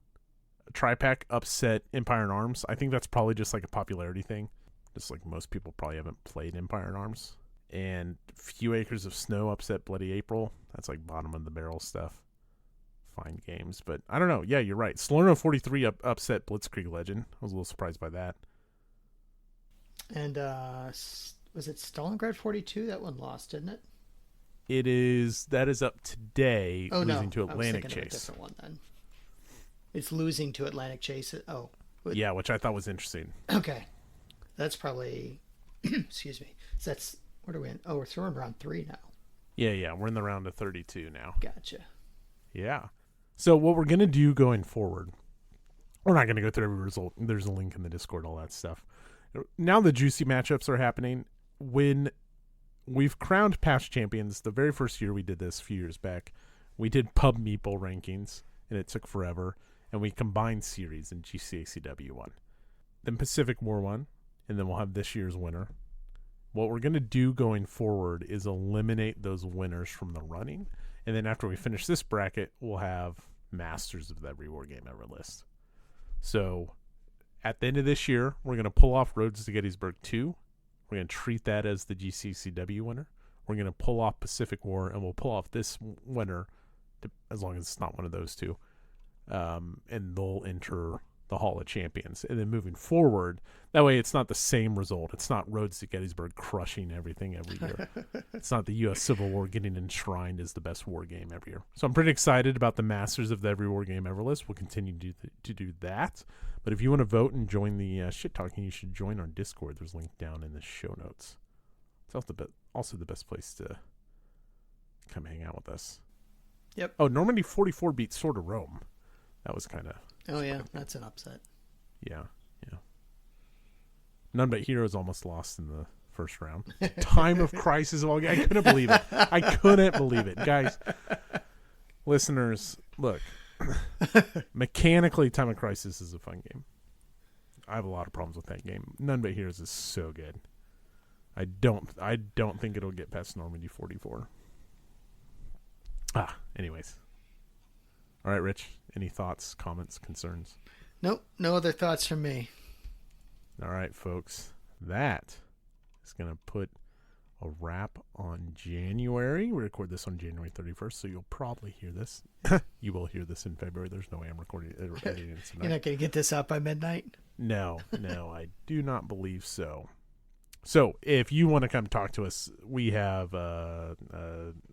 Speaker 1: Tri-Pack upset Empire and Arms. I think that's probably just like a popularity thing. Just like most people probably haven't played Empire and Arms. And Few Acres of Snow upset Bloody April. That's like bottom of the barrel stuff. Fine games. But I don't know. Yeah, you're right. Salerno 43 upset Blitzkrieg Legend. I was a little surprised by that.
Speaker 2: And was it Stalingrad 42? That one lost, didn't it?
Speaker 1: That is up today, losing to Atlantic
Speaker 2: I was
Speaker 1: Chase.
Speaker 2: Of a different one then. It's losing to Atlantic Chase. Oh.
Speaker 1: Yeah, which I thought was interesting.
Speaker 2: Okay. That's probably excuse me. So what are we in? Oh, we're throwing round 3 now.
Speaker 1: Yeah, we're in the round of 32 now.
Speaker 2: Gotcha.
Speaker 1: Yeah. So what we're going to do going forward, we're not going to go through every result. There's a link in the Discord, all that stuff. Now the juicy matchups are happening. When we've crowned past champions, the very first year we did this a few years back, we did Pub Meeple rankings, and it took forever, and we combined series in GCACW 1. Then Pacific War 1, and then we'll have this year's winner. What we're going to do going forward is eliminate those winners from the running, and then after we finish this bracket, we'll have masters of every war game ever list. So at the end of this year, we're going to pull off Rhodes to Gettysburg 2. We're going to treat that as the GCCW winner. We're going to pull off Pacific War, and we'll pull off this winner, as long as it's not one of those two. And they'll enter the Hall of Champions. And then moving forward, that way it's not the same result. It's not Rhodes to Gettysburg crushing everything every year. It's not the U.S. Civil War getting enshrined as the best war game every year. So I'm pretty excited about the Masters of the Every War Game Ever list. We'll continue to do that. But if you want to vote and join the shit talking, you should join our Discord. There's a link down in the show notes. It's also the best place to come hang out with us.
Speaker 2: Yep.
Speaker 1: Oh, Normandy 44 beat Sword of Rome. That was kind of...
Speaker 2: Oh, yeah. That's an upset.
Speaker 1: Yeah. None But Heroes almost lost in the first round. Time of Crisis of all games. I couldn't believe it. Guys, listeners, look. Mechanically, Time of Crisis is a fun game. I have a lot of problems with that game. None But Heroes is so good. I don't think it'll get past Normandy 44. Anyways. All right, Rich. Any thoughts, comments, concerns?
Speaker 2: Nope. No other thoughts from me.
Speaker 1: All right, folks. That is going to put a wrap on January. We record this on January 31st, so you'll probably hear this. You will hear this in February. There's no way I'm recording it tonight.
Speaker 2: You're not going to get this up by midnight?
Speaker 1: No, I do not believe so. So if you want to come talk to us, we have a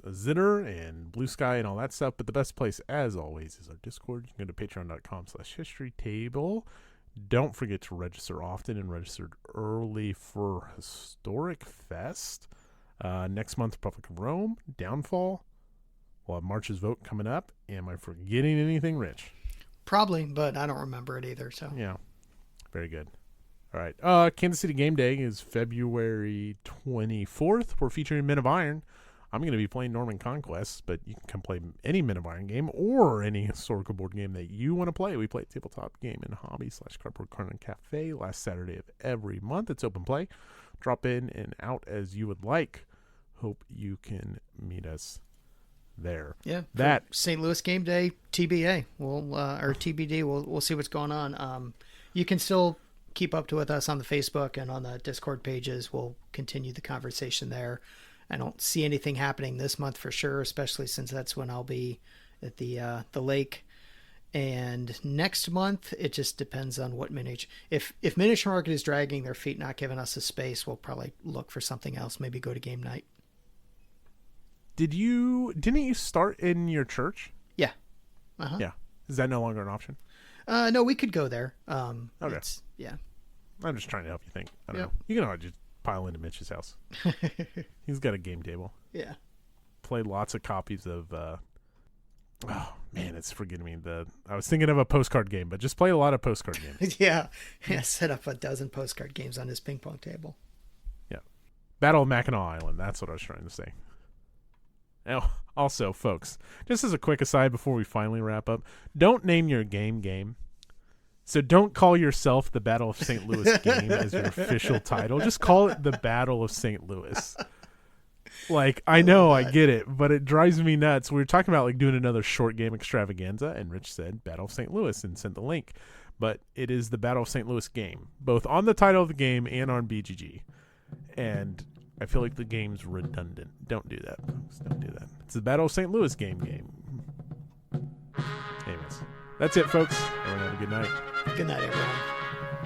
Speaker 1: Zitter and Blue Sky and all that stuff. But the best place, as always, is our Discord. You can go to patreon.com/historytable. Don't forget to register often and register early for Historic Fest. Next month, Republic of Rome, Downfall. We'll have March's Vote coming up. Am I forgetting anything, Rich?
Speaker 2: Probably, but I don't remember it either. So
Speaker 1: yeah, very good. All right. Kansas City Game Day is February 24th. We're featuring Men of Iron. I'm going to be playing Norman Conquest, but you can come play any Men of Iron game or any historical board game that you want to play. We play at Tabletop Game and Hobby/Cardboard Corner Cafe last Saturday of every month. It's open play. Drop in and out as you would like. Hope you can meet us there.
Speaker 2: Yeah,
Speaker 1: that
Speaker 2: St. Louis game day TBA. Or TBD. We'll see what's going on. You can still keep up with us on the Facebook and on the Discord pages. We'll continue the conversation there. I don't see anything happening this month for sure, especially since that's when I'll be at the lake. And next month, it just depends on what miniature. If Miniature Market is dragging their feet, not giving us a space, we'll probably look for something else. Maybe go to game night.
Speaker 1: Didn't you start in your church?
Speaker 2: Yeah. Uh-huh.
Speaker 1: Yeah. Is that no longer an option?
Speaker 2: No, we could go there.
Speaker 1: Okay.
Speaker 2: Yeah.
Speaker 1: I'm just trying to help you think. I don't
Speaker 2: Yep.
Speaker 1: know. You can always just pile into Mitch's house. He's got a game table.
Speaker 2: Yeah.
Speaker 1: Play lots of copies of. Oh man, it's forgetting me. I was thinking of a postcard game, but just play a lot of postcard games.
Speaker 2: Yeah. Set up a dozen postcard games on his ping pong table.
Speaker 1: Yeah. Battle of Mackinac Island. That's what I was trying to say. Now, also, folks, just as a quick aside before we finally wrap up, don't name your game. So don't call yourself the Battle of St. Louis game as your official title. Just call it the Battle of St. Louis. Like, I know, I get it, but it drives me nuts. We were talking about like doing another short game extravaganza, and Rich said Battle of St. Louis and sent the link. But it is the Battle of St. Louis game, both on the title of the game and on BGG. And I feel like the game's redundant. Don't do that, folks. Don't do that. It's the Battle of St. Louis game. Anyways, that's it, folks. Everyone have a good night.
Speaker 2: Good night, everyone.